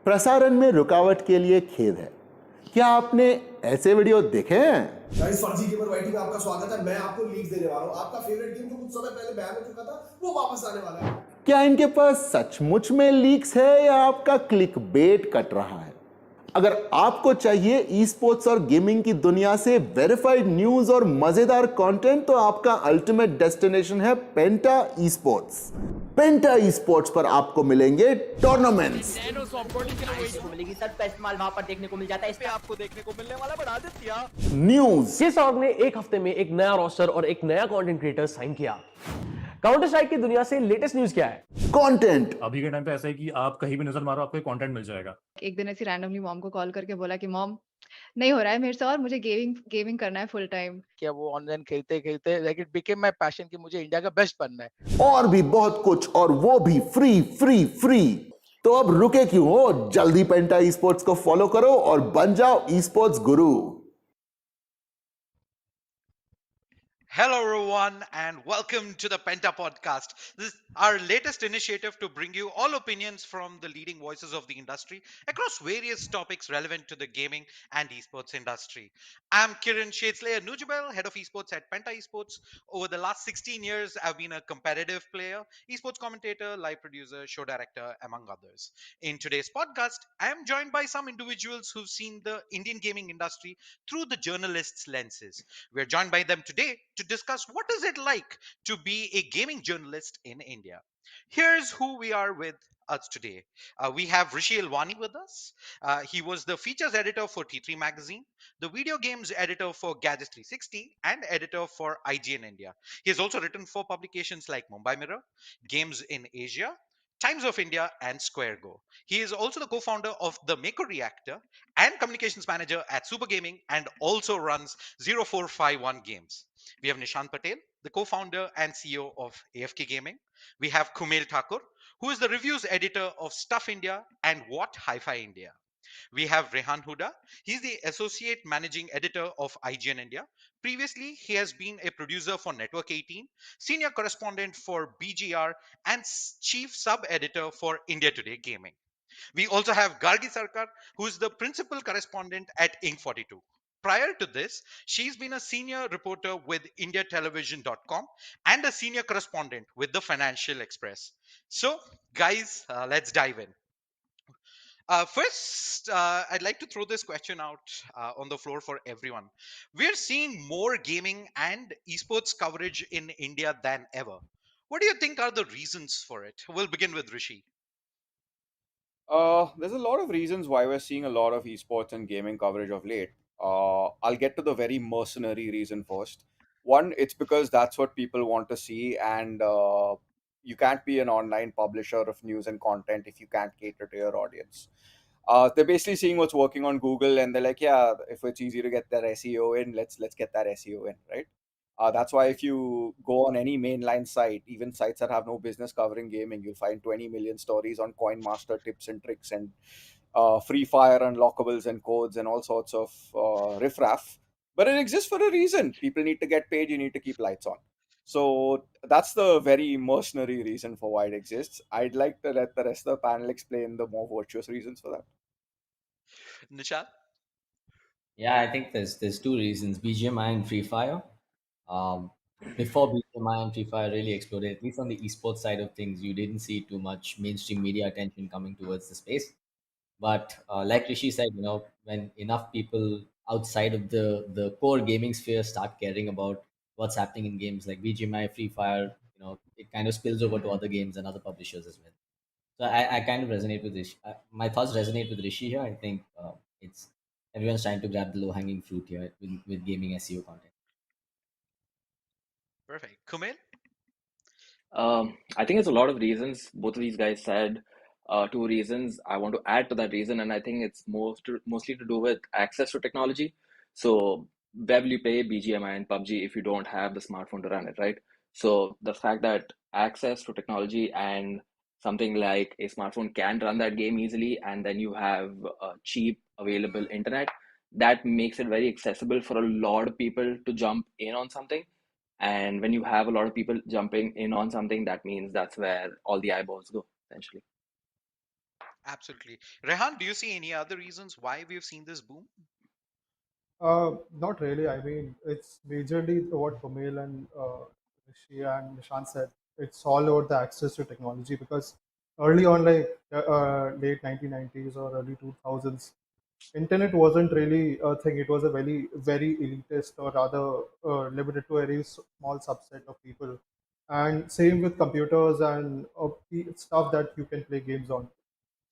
प्रसारण में रुकावट के लिए खेद है। क्या आपने ऐसे वीडियो देखे हैं? गाइस, फर्जी गेमर वाईटी में आपका स्वागत है। मैं आपको लीक्स देने वाला हूं। आपका फेवरेट गेम जो कुछ समय पहले बैन हो चुका था वो वापस आने वाला है। क्या इनके पास सचमुच में लीक्स है या आपका क्लिकबेट कट रहा है? अगर आपको चाहिए ई स्पोर्ट्स और गेमिंग की दुनिया से वेरीफाइड न्यूज और मजेदार कंटेंट, तो आपका अल्टीमेट डेस्टिनेशन है पेंटा ई स्पोर्ट्स। पेंटा ई स्पोर्ट्स पर आपको मिलेंगे टूर्नामेंट्स, मिलेगी सर, बेस्ट माल वहां पर देखने को मिल जाता है। इस पे आपको देखने को मिलने वाला बढ़ा दिया न्यूज। जिस ऑर्ग ने एक हफ्ते में एक नया रोस्टर और एक नया कंटेंट क्रिएटर साइन किया। काउंटर स्ट्राइक की दुनिया से लेटेस्ट न्यूज क्या है? कंटेंट। अभी के टाइम पे ऐसा है कि आप कहीं भी नजर मारो आपको कंटेंट मिल जाएगा। एक दिन ऐसी रैंडमली मॉम को कॉल करके बोला कि मॉम, नहीं हो रहा है मेरे से और मुझे गेमिंग करना है फुल टाइम। क्या वो ऑनलाइन खेलते खेलते like it became my passion कि मुझे इंडिया का बेस्ट बनना है। और भी बहुत कुछ, और वो भी फ्री फ्री फ्री। तो अब रुके क्यों हो? जल्दी पेंटा ई स्पोर्ट्स को फॉलो करो और बन जाओ e sports Guru. Hello, everyone, and welcome to the Penta Podcast. This is our latest initiative to bring you all opinions from the leading voices of the industry across various topics relevant to the gaming and esports industry. I'm Kiran, ShaDeSLaYeR Noojibail, head of esports at Penta Esports. Over the last 16 years, I've been a competitive player, esports commentator, live producer, show director, among others. In today's podcast, I am joined by some individuals who've seen the Indian gaming industry through the journalists' lenses. We're joined by them today to discuss what is it like to be a gaming journalist in India. Here's who we are with us today. We have Rishi Alwani with us. He was the features editor for T3 magazine, the video games editor for Gadgets 360, and editor for IGN India. He has also written for publications like Mumbai Mirror, Games in Asia, Times of India, and Square Go. He is also the co-founder of the Maker Reactor and communications manager at Super Gaming, and also runs 0451 Games. We have Nishant Patel, the co-founder and CEO of AFK Gaming. We have Khumail Thakur, who is the reviews editor of Stuff India and What Hi-Fi India. We have Rehan Hooda. He's the associate managing editor of IGN India. Previously, he has been a producer for Network 18, senior correspondent for BGR, and chief sub-editor for India Today Gaming. We also have Gargi Sarkar, who is the principal correspondent at Ink 42. Prior to this, she's been a senior reporter with IndiaTelevision.com and a senior correspondent with the Financial Express. So, guys, let's dive in. First, I'd like to throw this question out on the floor for everyone. We're seeing more gaming and esports coverage in India than ever. What do you think are the reasons for it? We'll begin with Rishi. There's a lot of reasons why we're seeing a lot of esports and gaming coverage of late. I'll get to the very mercenary reason first. One, it's because that's what people want to see, and you can't be an online publisher of news and content if you can't cater to your audience. They're basically seeing what's working on Google, and they're like, yeah, if it's easy to get that SEO in, let's get that SEO in, right? That's why if you go on any mainline site, even sites that have no business covering gaming, you'll find 20 million stories on Coin Master tips and tricks and Free Fire unlockables and codes and all sorts of riffraff. But it exists for a reason. People need to get paid. You need to keep lights on. So that's the very mercenary reason for why it exists. I'd like to let the rest of the panel explain the more virtuous reasons for that. Nishant? Yeah, I think there's two reasons: BGMI and Free Fire. Um, Before BGMI and Free Fire really exploded, at least on the esports side of things, you didn't see too much mainstream media attention coming towards the space. But like Rishi said, when enough people outside of the core gaming sphere start caring about what's happening in games like BGMI, Free Fire, it kind of spills over to other games and other publishers as well. So I kind of resonate with Rishi. My thoughts resonate with Rishi here. I think it's everyone's trying to grab the low hanging fruit here with gaming SEO content. Perfect. Khumail? I think it's a lot of reasons. Both of these guys said two reasons. I want to add to that reason, and I think it's mostly to do with access to technology. So, where will you play BGMI and PUBG if you don't have the smartphone to run it, right? So, the fact that access to technology and something like a smartphone can run that game easily, and then you have cheap, available internet, that makes it very accessible for a lot of people to jump in on something. And when you have a lot of people jumping in on something, that means that's where all the eyeballs go, essentially. Absolutely. Rehan, do you see any other reasons why we've seen this boom? Not really. I mean, it's majorly what Khumail and Rishi and Nishant said. It's all about the access to technology because early on, like late 1990s or early 2000s, internet wasn't really a thing. It was a very elitist or rather limited to a very small subset of people. And same with computers and stuff that you can play games on.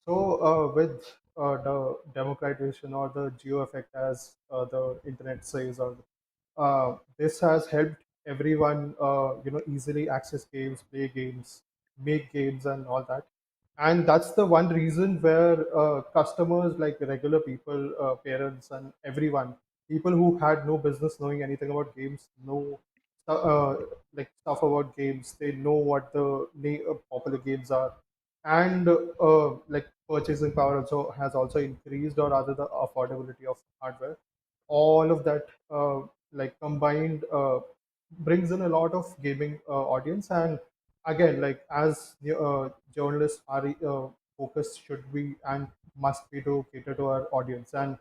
So, with the democratization or the geo effect, as the internet says, or this has helped everyone, easily access games, play games, make games, and all that. And that's the one reason where customers, like regular people, parents, and everyone, people who had no business knowing anything about games, know like stuff about games. They know what the popular games are, and like purchasing power also has also increased, or rather the affordability of hardware. All of that like combined brings in a lot of gaming audience. And again, like as journalists, our focus should be and must be to cater to our audience. And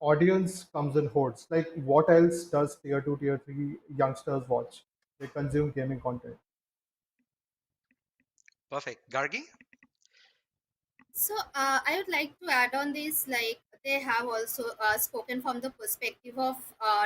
audience comes in hordes. Like, what else does tier 2, tier 3 youngsters watch? They consume gaming content. Perfect. Gargi? So I would like to add on this, like they have also spoken from the perspective of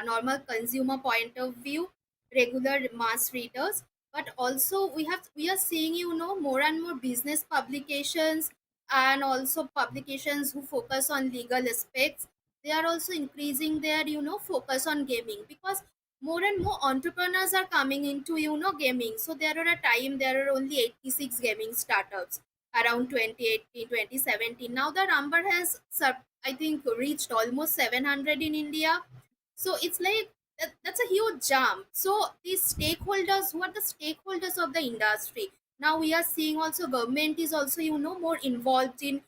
normal consumer point of view, regular mass readers, but also we are seeing more and more business publications and also publications who focus on legal aspects. They are also increasing their focus on gaming because more and more entrepreneurs are coming into gaming. So there are a time there are only 86 gaming startups around 2018 2017. Now the number has I think reached almost 700 in India. So it's like that's a huge jump. So these stakeholders, who are the stakeholders of the industry, now we are seeing also government is also more involved in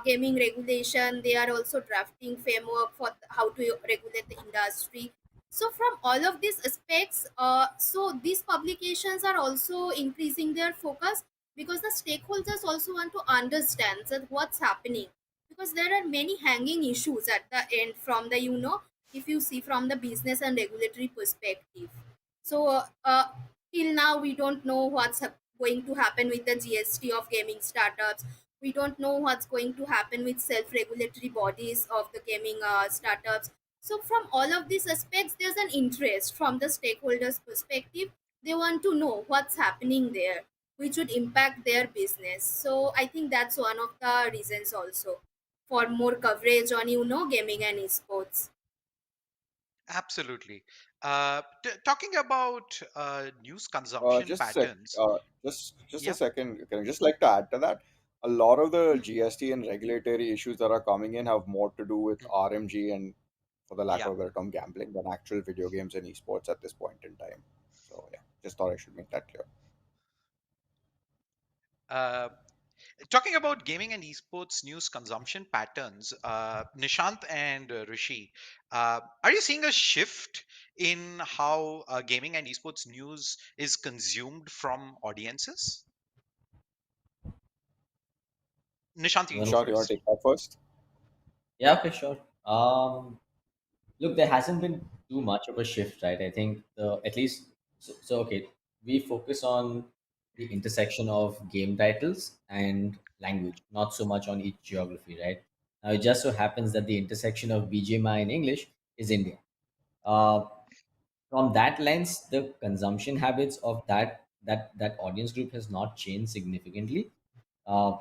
gaming regulation. They are also drafting framework for how to regulate the industry. So from all of these aspects, so these publications are also increasing their focus because the stakeholders also want to understand that what's happening, because there are many hanging issues at the end from the if you see from the business and regulatory perspective. So till now we don't know what's going to happen with the GST of gaming startups. We don't know what's going to happen with self-regulatory bodies of the gaming startups. So from all of these aspects, there's an interest from the stakeholders perspective. They want to know what's happening there, which would impact their business. So I think that's one of the reasons also for more coverage on gaming and esports. Absolutely. Talking about news Uh, consumption just a sec. patterns. Just a Yeah. second. Can I just like to add to that? A lot of the GST and regulatory issues that are coming in have more to do with Mhm. RMG and, for the lack Yeah. of a better term, gambling than actual video games and esports at this point in time. So yeah, just thought I should make that clear. Uh, Talking about gaming and esports news consumption patterns, Nishant and Rishi, are you seeing a shift in how gaming and esports news is consumed from audiences? Nishant, you You can go wanna Nishant, you want to first. take that first? Yeah, okay, sure. Look, there hasn't been too much of a shift, right? I think at least okay, we focus on the intersection of game titles and language, not so much on each geography, right? Now, it just so happens that the intersection of BGMI in English is India. Uh, from that lens, the consumption habits of that audience group has not changed significantly. uh,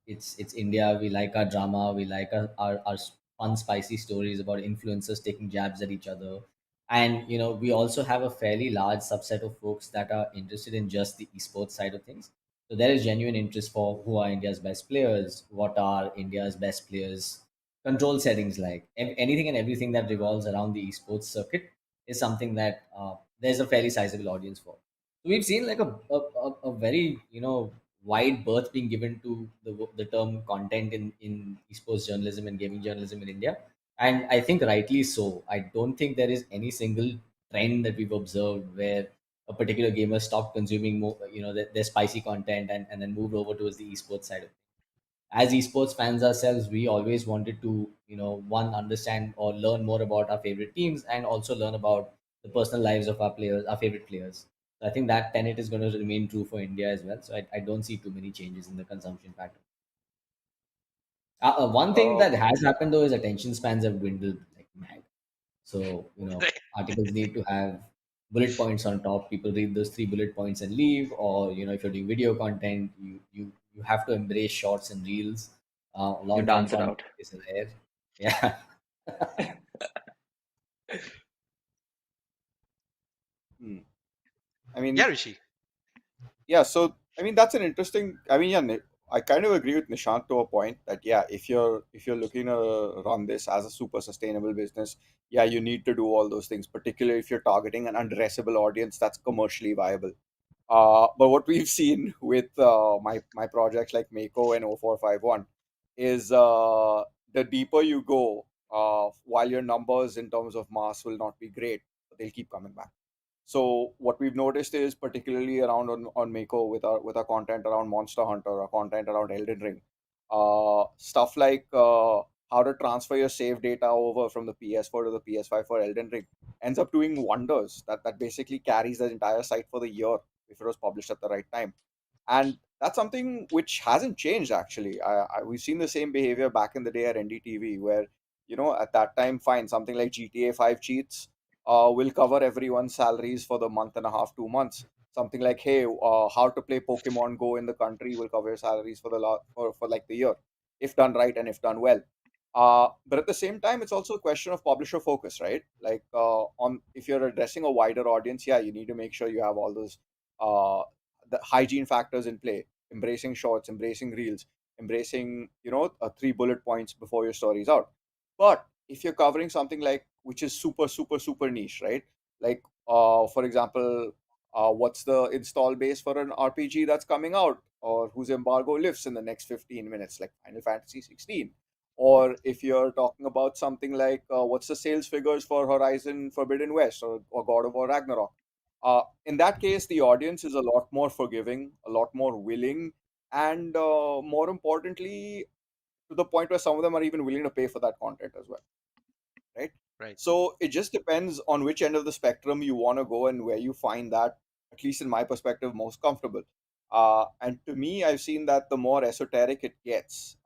it's India. We like our drama. We like our fun, spicy stories about influencers taking jabs at each other. And we also have a fairly large subset of folks that are interested in just the esports side of things. So there is genuine interest for who are India's best players, what are India's best players, control settings, like anything and everything that revolves around the esports circuit is something that there's a fairly sizable audience for. So we've seen like a very wide berth being given to the term content in esports journalism and gaming journalism in India, and I think rightly so. I don't think there is any single trend that we've observed where a particular gamer stopped consuming more, their spicy content and then moved over towards the esports side of it. As esports fans ourselves, we always wanted to, one, understand or learn more about our favorite teams and also learn about the personal lives of our players, our favorite players. So I think that tenet is going to remain true for India as well. So I don't see too many changes in the consumption pattern. One thing Uh, that has happened though is attention spans have dwindled like mad. So, articles need to have bullet points on top. People read those three bullet points and leave. Or, if you're doing video content, you have to embrace shorts and reels. You Long form dance it content out. is there. Yeah. hmm. I mean, Yeah, Rishi. yeah. So I mean, that's an interesting. I mean, yeah, I kind of agree with Nishant to a point that yeah, if you're looking to run this as a super sustainable business, yeah, you need to do all those things, particularly if you're targeting an addressable audience that's commercially viable. But what we've seen with my projects like Mako and 0451 is the deeper you go, while your numbers in terms of mass will not be great, they'll keep coming back. So what we've noticed is particularly around on Mako with our content around Monster Hunter, our content around Elden Ring, stuff like how to transfer your save data over from the PS4 to the PS5 for Elden Ring ends up doing wonders. That basically carries the entire site for the year if it was published at the right time. And that's something which hasn't changed actually. We've seen the same behavior back in the day at NDTV, where at that time, fine, something like GTA 5 cheats will cover everyone's salaries for the month and a half, 2 months. Something like, hey, how to play Pokemon Go in the country will cover your salaries for for like the year, if done right and if done well. But at the same time, it's also a question of publisher focus, right? Like on if you're addressing a wider audience, yeah, you need to make sure you have all those uh, the hygiene factors in play, embracing shorts, embracing reels, embracing three bullet points before your story's out. But if you're covering something like which is super super super niche, right? Like for example, what's the install base for an RPG that's coming out, or whose embargo lifts in the next 15 minutes, like Final Fantasy 16. Or if you're talking about something like what's the sales figures for Horizon Forbidden West, or God of War Ragnarok, in that case, the audience is a lot more forgiving, a lot more willing, and more importantly, to the point where some of them are even willing to pay for that content as well, right? Right. So it just depends on which end of the spectrum you want to go and where you find that, at least in my perspective, most comfortable. And to me, I've seen that the more esoteric it gets,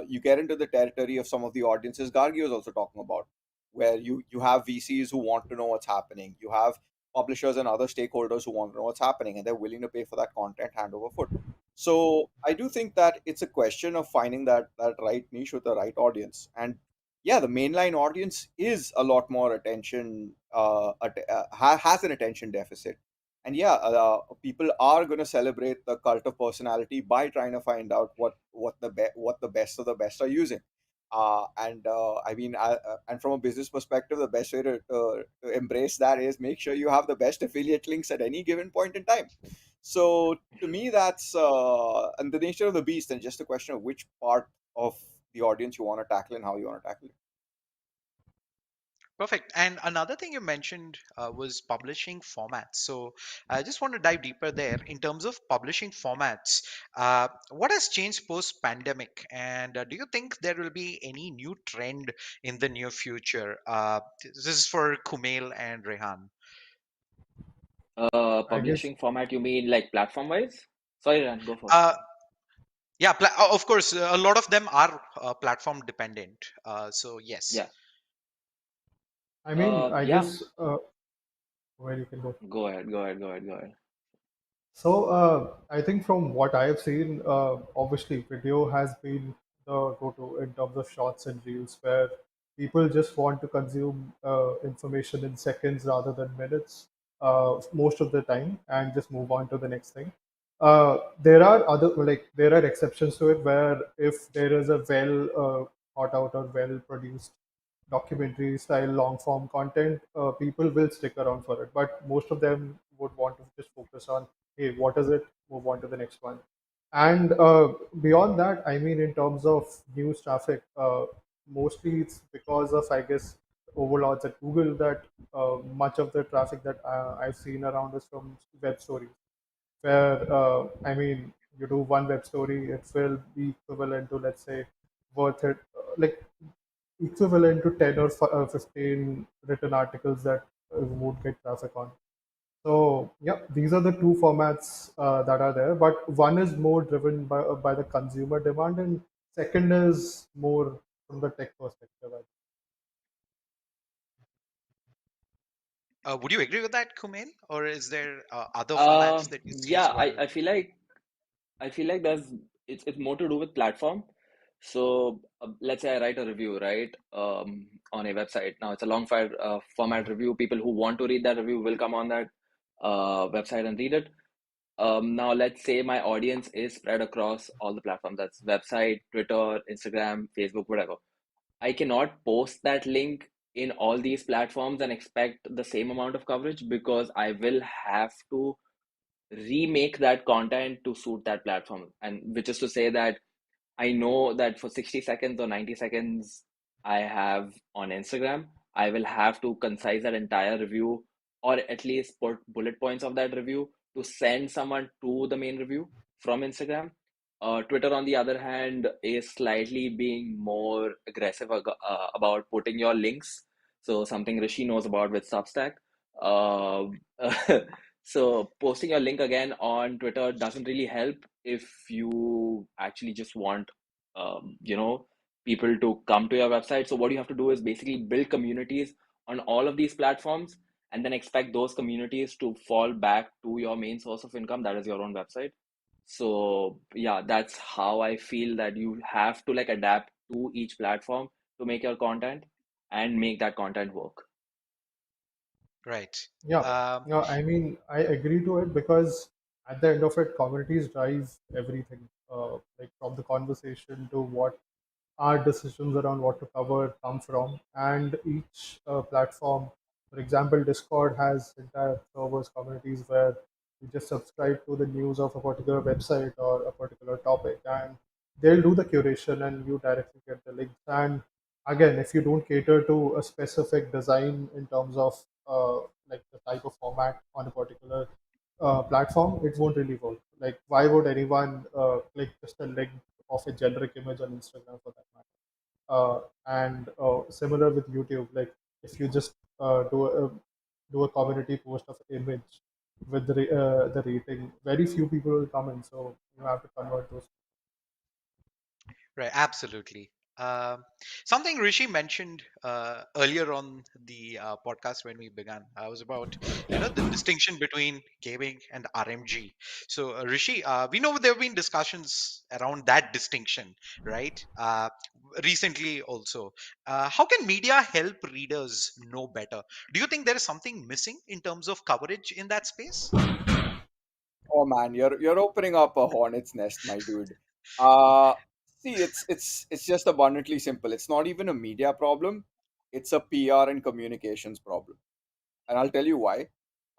you get into the territory of some of the audiences Gargi was also talking about, where you have VCs who want to know what's happening, you have publishers and other stakeholders who want to know what's happening, and they're willing to pay for that content hand over foot. So I do think that it's a question of finding that right niche with the right audience. And yeah, the mainline audience is a lot more attention, has an attention deficit. And yeah, people are going to celebrate the cult of personality by trying to find out what the best of the best are using. And I mean, and from a business perspective, the best way to embrace that is make sure you have the best affiliate links at any given point in time. So to me, that's and the nature of the beast, and just a question of which part of the audience you want to tackle and how you want to tackle it. Perfect. And another thing you mentioned was publishing formats. So I just want to dive deeper there in terms of publishing formats. What has changed post pandemic? And do you think there will be any new trend in the near future? This is for Khumail and Rehan. I guess Publishing format, you mean like platform wise? Sorry, Ran, go first. Uh, yeah, of course, a lot of them are platform dependent. So, yes. Yeah. I mean I Yeah. guess where you can go. Go ahead. Go ahead. Go ahead. Go ahead. So I think from what I have seen, obviously video has been the go-to in terms of shorts and reels, where people just want to consume information in seconds rather than minutes most of the time, and just move on to the next thing. There are other there are exceptions to it where if there is a well thought out or well produced documentary style long form content, people will stick around for it. But most of them would want to just focus on, hey, what is it? Move on to the next one. And beyond that, I mean, in terms of news traffic, mostly it's because of, I guess, overlords at Google that much of the traffic that I've seen around is from web stories, where I mean, you do one web story, it will be equivalent to, let's say, worth it, like equivalent to 10 or 15 written articles that would get traffic on. So, yeah, these are the two formats that are there. But one is more driven by the consumer demand, and second is more from the tech perspective. Would you agree with that, Kumail? Or is there other formats that you see as Yeah, well? I feel like it's more to do with platform. So let's say I write a review, right, on a website. Now it's a long file format review. People who want to read that review will come on that website and read it. Now let's say my audience is spread across all the platforms. That's website, Twitter, Instagram, Facebook, whatever. I cannot post that link in all these platforms and expect the same amount of coverage because I will have to remake that content to suit that platform. And which is to say that I know that for 60 seconds or 90 seconds I have on Instagram, I will have to concise that entire review or at least put bullet points of that review to send someone to the main review from Instagram. Twitter, on the other hand, is slightly being more aggressive about putting your links. So, something Rishi knows about with Substack. Uh, so, posting your link again on Twitter doesn't really help if you actually just want people to come to your website. So what you have to do is basically build communities on all of these platforms and then expect those communities to fall back to your main source of income, that is your own website. So yeah, that's how I feel that you have to like adapt to each platform to make your content and make that content work. Right. Yeah, Um, yeah. I mean, I agree to it because at the end of it, communities drive everything. Like from the conversation to what our decisions around what to cover come from, and each platform, for example, Discord has entire servers, communities where you just subscribe to the news of a particular website or a particular topic, and they'll do the curation, and you directly get the links. And again, if you don't cater to a specific design in terms of like the type of format on a particular platform, it won't really work. Like, why would anyone click just a link of a generic image on Instagram for that matter? And similar with YouTube, like if you just do a community post of an image with the rating, very few people will comment. So you have to convert those. Right, absolutely. Um, Something Rishi mentioned earlier on the podcast when we began was about the distinction between gaming and RMG. So Rishi, we know there have been discussions around that distinction, right? Recently also, how can media help readers know better? Do you think there is something missing in terms of coverage in that space? Oh man, you're opening up a hornet's nest, my dude. Uh See, it's just abundantly simple. It's not even a media problem. It's a PR and communications problem. And I'll tell you why.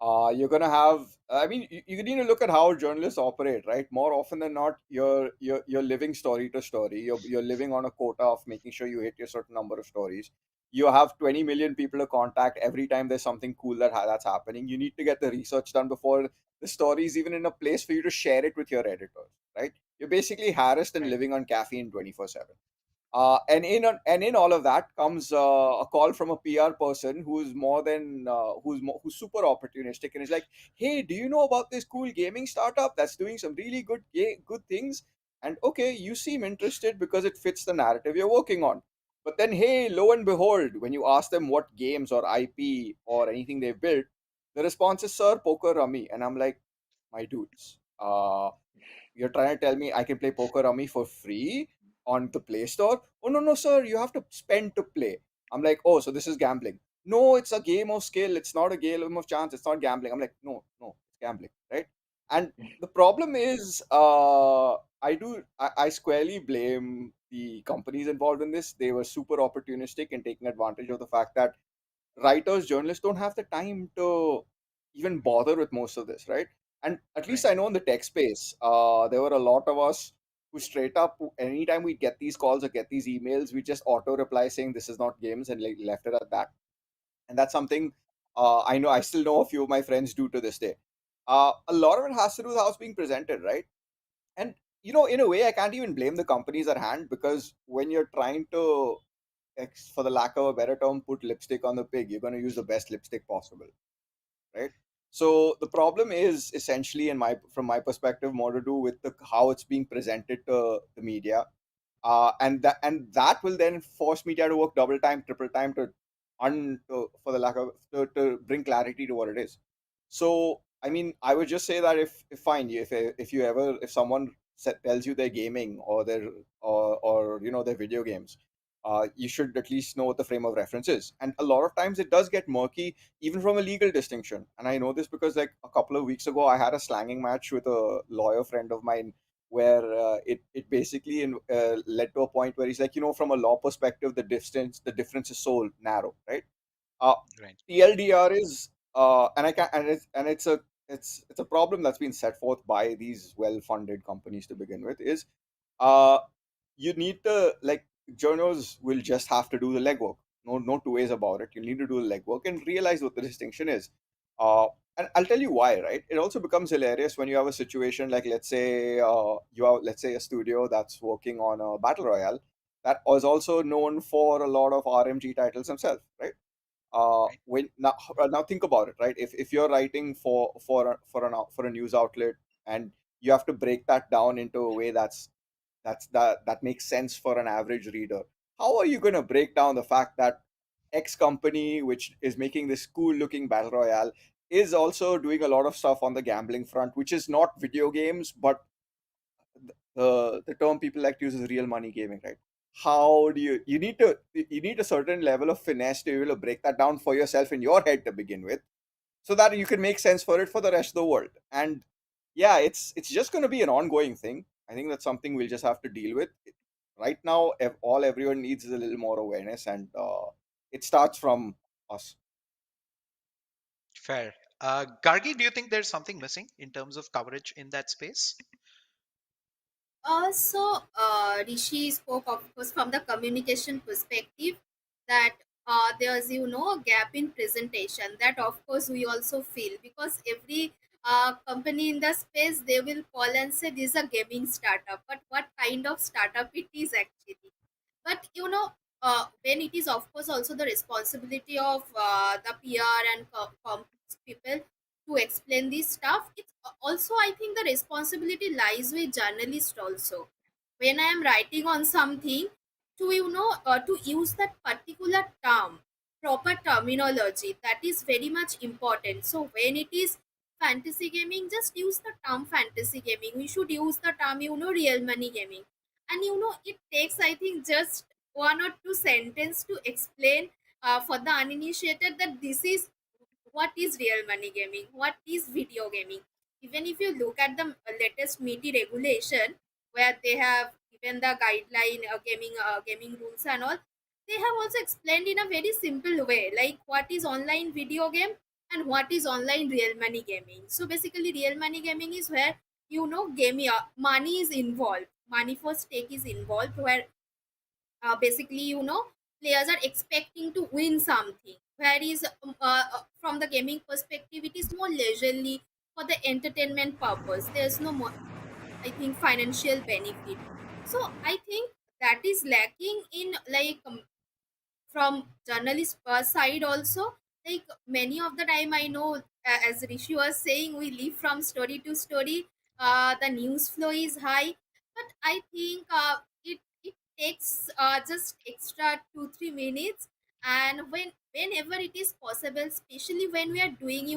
You're gonna have. I mean, you need to look at how journalists operate, right? More often than not, you're living story to story. You're living on a quota of making sure you hit your certain number of stories. You have 20 million people to contact every time there's something cool that's happening. You need to get the research done before the story is even in a place for you to share it with your editors, right? You're basically harassed and living on caffeine 24/7. And in all of that comes a call from a PR person who's who's super opportunistic and is like, "Hey, do you know about this cool gaming startup that's doing some really good things?" And okay, you seem interested because it fits the narrative you're working on. But then, hey, lo and behold, when you ask them what games or IP or anything they've built, the response is, "Sir, poker rummy," and I'm like, "My dudes, you're trying to tell me I can play poker rummy for free on the Play Store? Oh no, no, sir, you have to spend to play." I'm like, "Oh, so this is gambling?" "No, it's a game of skill. It's not a game of chance. It's not gambling." I'm like, "No, no, it's gambling, right?" And the problem is, I squarely blame the companies involved in this. They were super opportunistic in taking advantage of the fact that writers, journalists don't have the time to even bother with most of this, right? And at least I know in the tech space, there were a lot of us who straight up, anytime we get these calls or get these emails, we just auto reply saying this is not games and like left it at that. And that's something I still know a few of my friends do to this day. A lot of it has to do with how it's being presented, right? And in a way, I can't even blame the companies at hand because when you're trying to for the lack of a better term, put lipstick on the pig, you're going to use the best lipstick possible, right? So the problem is essentially, from my perspective, more to do with how it's being presented to the media, and that will then force media to work double time, triple time for the lack of to bring clarity to what it is. So I mean, I would just say that if fine, if someone tells you they're gaming or or their video games, you should at least know what the frame of reference is. And a lot of times it does get murky, even from a legal distinction. And I know this because like a couple of weeks ago, I had a slanging match with a lawyer friend of mine where it basically led to a point where he's like, from a law perspective, the difference is so narrow, right? uh, Right. TLDR is and I can and it's a problem that's been set forth by these well-funded companies to begin with, is uh, you need to, like, journals will just have to do the legwork. No two ways about it. You need to do the legwork and realize what the distinction is. uh, and I'll tell you why, right? It also becomes hilarious when you have a situation like, let's say, you have, let's say, a studio that's working on a battle royale that was also known for a lot of RMG titles themselves, right? When now think about it, right? If you're writing for a news outlet, and you have to break that down into a way that makes sense for an average reader, how are you going to break down the fact that X company, which is making this cool looking battle royale, is also doing a lot of stuff on the gambling front, which is not video games, but the term people like to use is real money gaming, right? How do you need a certain level of finesse to be able to break that down for yourself in your head to begin with, so that you can make sense for it for the rest of the world. And yeah, it's just going to be an ongoing thing. I think that's something we'll just have to deal with. Right now, all everyone needs is a little more awareness, and it starts from us. Fair. Gargi, do you think there's something missing in terms of coverage in that space? Rishi spoke, of course, from the communication perspective that there's, a gap in presentation. That, of course, we also feel because every company in the space, they will call and say this is a gaming startup. But what kind of startup it is actually? But when it is, of course, also the responsibility of the PR and comms people to explain this stuff. It's also, I think, the responsibility lies with journalists also. When I am writing on something, to to use that particular term, proper terminology, that is very much important. So when it is fantasy gaming, just use the term fantasy gaming. We should use the term, real money gaming. And it takes, I think, just one or two sentence to explain for the uninitiated that this is what is real money gaming, what is video gaming. Even if you look at the latest MITI regulation, where they have given the guideline, gaming rules and all, they have also explained in a very simple way, like what is online video game and what is online real money gaming. So basically, real money gaming is where gaming money is involved, money for stake is involved, where basically players are expecting to win something. Whereas from the gaming perspective, it is more leisurely for the entertainment purpose. There's no more, I think, financial benefit. So I think that is lacking in like from journalist side also. Like many of the time I know, as Rishi was saying, we live from story to story. The news flow is high, but I think it takes just extra 2-3 minutes. And whenever it is possible, especially when we are doing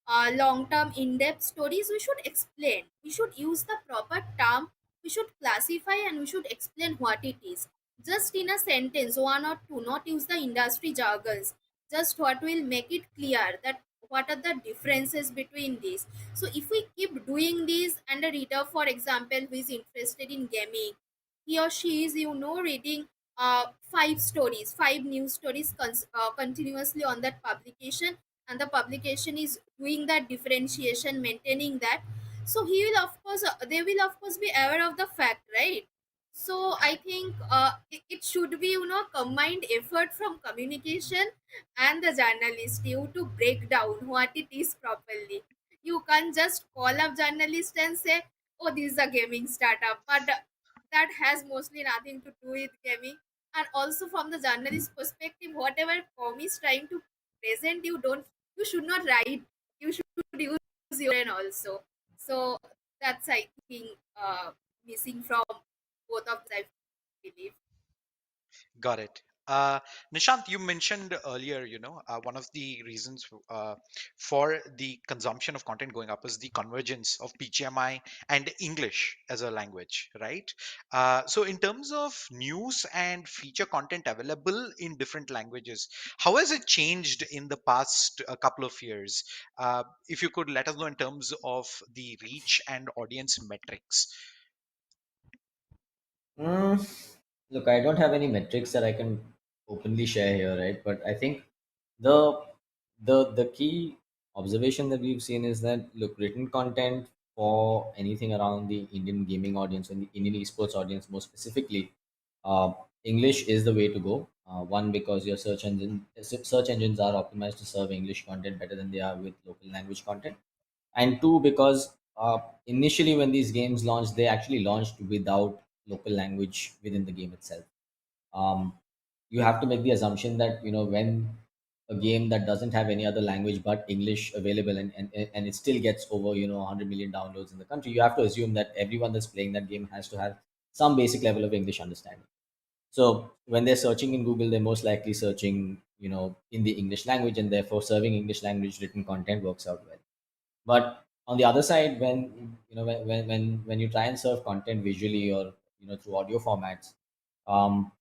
long term in depth stories, we should explain, we should use the proper term, we should classify, and we should explain what it is, just in a sentence, one or two, not use the industry jargons, just what will make it clear that what are the differences between these. So if we keep doing this, and a reader, for example, who is interested in gaming, he or she is reading five news stories continuously on that publication, and the publication is doing that differentiation, maintaining that. So he will of course they will of course be aware of the fact, right? So I think it should be combined effort from communication and the journalist, you to break down what it is properly. You can't just call up journalist and say, oh, this is a gaming startup, but that has mostly nothing to do with gaming. And also from the journalist perspective, whatever com is trying to present, you should not write, you should use your brain also. So that's, I think, missing from both of them, I believe. Got it. Nishant, you mentioned earlier, one of the reasons for the consumption of content going up is the convergence of BGMI and English as a language, right? So, in terms of news and feature content available in different languages, how has it changed in the past couple of years? If you could let us know in terms of the reach and audience metrics. Look, I don't have any metrics that I can openly share here, right? But I think the the key observation that we've seen is that, look, written content for anything around the Indian gaming audience and the Indian esports audience more specifically, uh, English is the way to go. One, because your search engines are optimized to serve English content better than they are with local language content, and two, because initially when these games launched, they actually launched without local language within the game itself. um, you have to make the assumption that when a game that doesn't have any other language but English available, and it still gets over 100 million downloads in the country, you have to assume that everyone that's playing that game has to have some basic level of English understanding. So when they're searching in Google, they're most likely searching in the English language, and therefore serving English language written content works out well. But on the other side, when when you try and serve content visually, or through audio formats, um,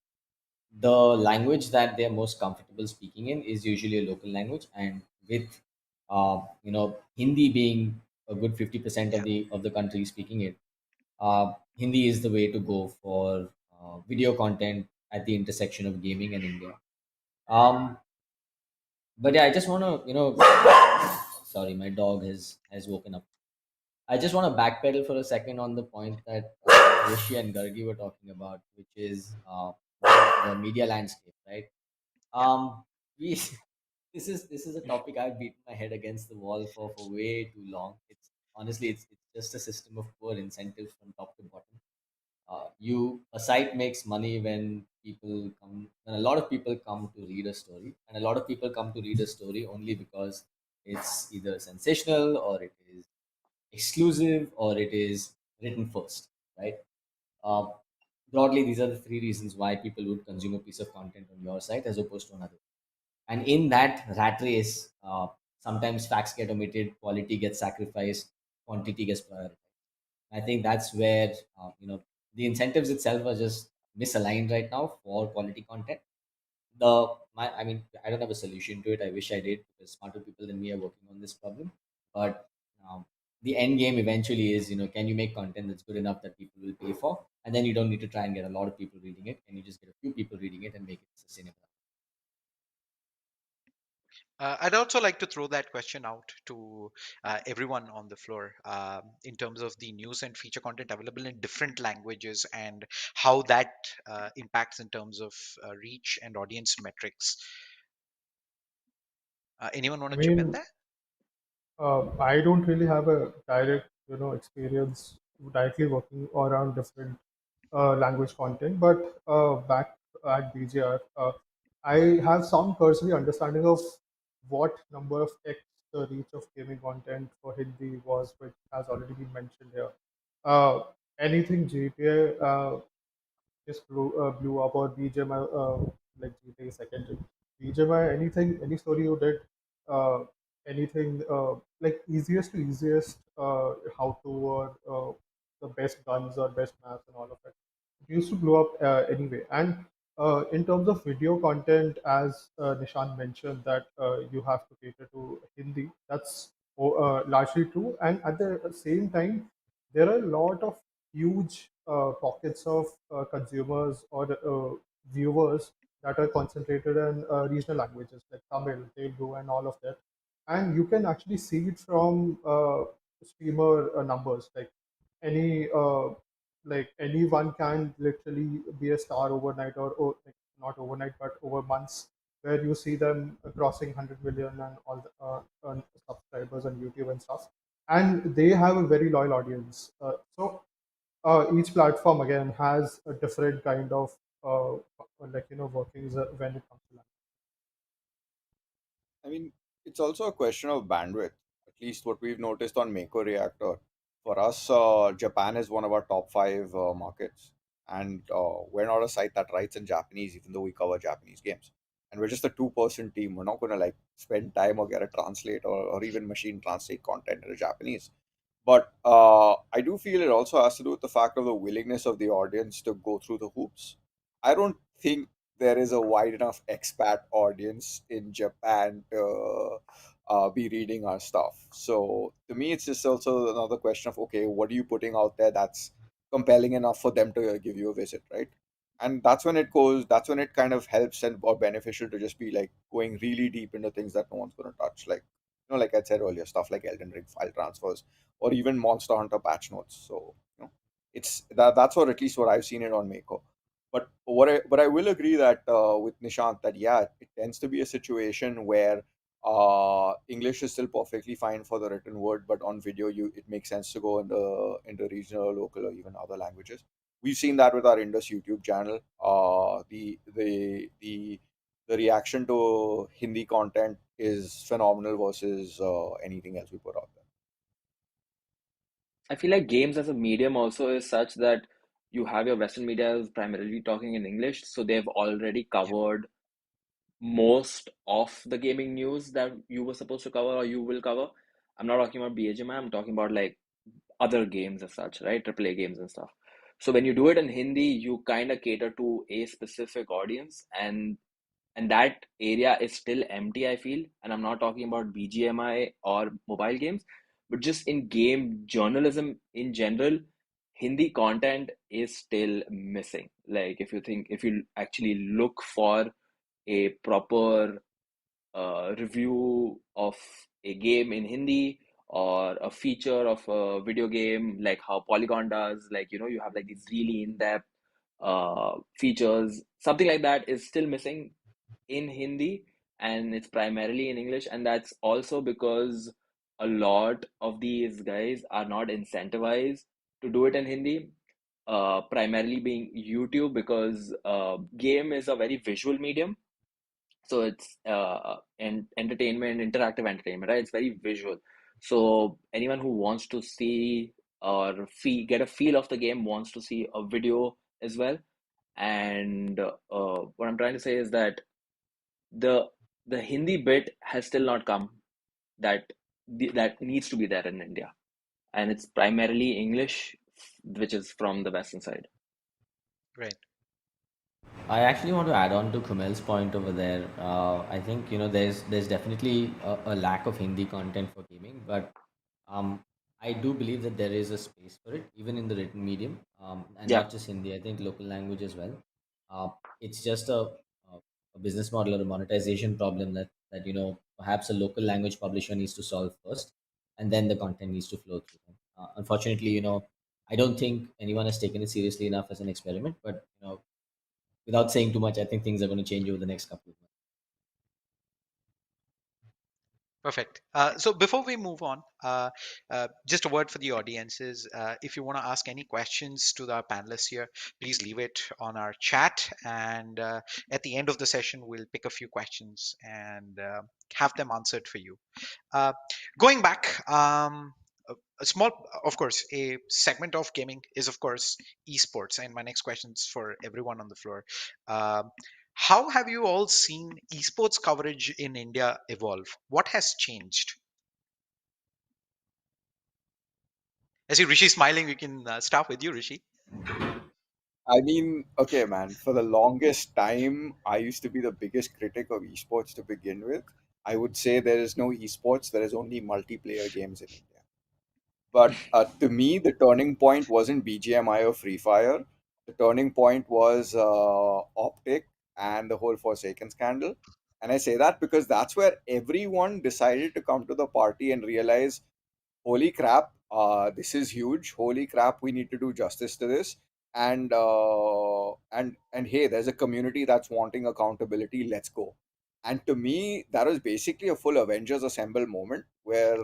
the language that they're most comfortable speaking in is usually a local language. And with Hindi being a good 50% of Yeah. the country speaking it, Hindi is the way to go for video content at the intersection of gaming and India. But yeah, I just want to sorry, my dog has woken up. I just want to backpedal for a second on the point that Rishi and Gargi were talking about, which is the media landscape, right? Yeah. We this is a topic I've beaten my head against the wall for way too long. It's honestly, it's just a system of poor incentives from top to bottom. A site makes money when a lot of people come to read a story, and a lot of people come to read a story only because it's either sensational, or it is exclusive, or it is written first, right? uh, Broadly, these are the three reasons why people would consume a piece of content on your site as opposed to another. And in that rat race, sometimes facts get omitted, quality gets sacrificed, quantity gets prioritized. I think that's where the incentives itself are just misaligned right now for quality content. I mean, I don't have a solution to it. I wish I did, because smarter people than me are working on this problem. But um, the end game eventually is, can you make content that's good enough that people will pay for, and then you don't need to try and get a lot of people reading it, and you just get a few people reading it and make it sustainable. I'd also like to throw that question out to everyone on the floor in terms of the news and feature content available in different languages and how that impacts in terms of reach and audience metrics. Anyone want I to chip in mean, there? I don't really have a direct, experience directly working around different language content, but back at BGR, I have some cursory understanding of what number of X the reach of gaming content for Hindi was, which has already been mentioned here. Uh, Anything GTA just blew up, or BGMI, like GTA secondary. BGMI, anything, any story you did, anything like easiest to easiest, how to, or the best guns or best maps and all of it. It used to blow up anyway. And in terms of video content, as Nishant mentioned, that you have to cater to Hindi, that's largely true. And at the same time, there are a lot of huge pockets of consumers or viewers that are concentrated in regional languages like Tamil, Telugu, and all of that. And you can actually see it from streamer numbers. Like anyone can literally be a star overnight, or like not overnight, but over months, where you see them crossing 100 million and all subscribers on YouTube and stuff, and they have a very loyal audience. So each platform again has a different kind of workings when it comes to language. I mean, it's also a question of bandwidth. At least what we've noticed on Mako Reactor. For us, Japan is one of our top five markets, and we're not a site that writes in Japanese, even though we cover Japanese games. And we're just a two-person team. We're not going to like spend time or get a translate or even machine translate content into Japanese. But I do feel it also has to do with the fact of the willingness of the audience to go through the hoops. I don't think there is a wide enough expat audience in Japan to be reading our stuff. So to me, it's just also another question of, okay, what are you putting out there that's compelling enough for them to give you a visit, right? And that's when it goes. That's when it kind of helps and or beneficial to just be like going really deep into things that no one's going to touch, like like I said earlier, stuff like Elden Ring file transfers or even Monster Hunter patch notes. So it's that's what at least what I've seen it on Mako. But I will agree that with Nishant that yeah, it tends to be a situation where English is still perfectly fine for the written word, but on video it makes sense to go into regional, local, or even other languages. We've seen that with our Indus YouTube channel. The reaction to Hindi content is phenomenal versus anything else we put out there. I feel like games as a medium also is such that you have your Western media is primarily talking in English, so they've already covered most of the gaming news that you were supposed to cover or you will cover. I'm not talking about BHMI, I'm talking about like other games as such, right? AAA games and stuff. So when you do it in Hindi, you kind of cater to a specific audience, and that area is still empty, I feel. And I'm not talking about BGMI or mobile games, but just in game journalism in general, Hindi content is still missing. Like if you actually look for a proper review of a game in Hindi or a feature of a video game, like how Polygon does, like you have like these really in-depth features, something like that is still missing in Hindi, and it's primarily in English. And that's also because a lot of these guys are not incentivized to do it in Hindi, primarily being YouTube, because game is a very visual medium. So it's entertainment, interactive entertainment, right? It's very visual. So anyone who wants to see or get a feel of the game wants to see a video as well. And what I'm trying to say is that the the Hindi bit has still not come, that that needs to be there in India, and it's primarily English, which is from the Western side. Right. I actually want to add on to Khumail's point over there. I think there's definitely a lack of Hindi content for gaming, but I do believe that there is a space for it, even in the written medium, and Yeah. not just Hindi. I think local language as well. It's just a business model or a monetization problem that perhaps a local language publisher needs to solve first, and then the content needs to flow through them. Unfortunately, I don't think anyone has taken it seriously enough as an experiment. But without saying too much, I think things are going to change over the next couple of months. Perfect. So before we move on, just a word for the audiences. If you want to ask any questions to the panelists here, please leave it on our chat. And at the end of the session, we'll pick a few questions and have them answered for you. Going back, a small, of course, a segment of gaming is, of course, esports. And my next question is for everyone on the floor. Um how have you all seen esports coverage in India evolve? What has changed? I see Rishi smiling. We can start with you, Rishi. I mean, okay, man, for the longest time, I used to be the biggest critic of esports to begin with. I would say there is no esports, there is only multiplayer games in India. But to me, the turning point wasn't BGMI or Free Fire. The turning point was Optic and the whole Forsaken scandal. And I say that because that's where everyone decided to come to the party and realize, holy crap, this is huge. Holy crap, we need to do justice to this. And hey, there's a community that's wanting accountability. Let's go. And to me, that was basically a full Avengers Assemble moment where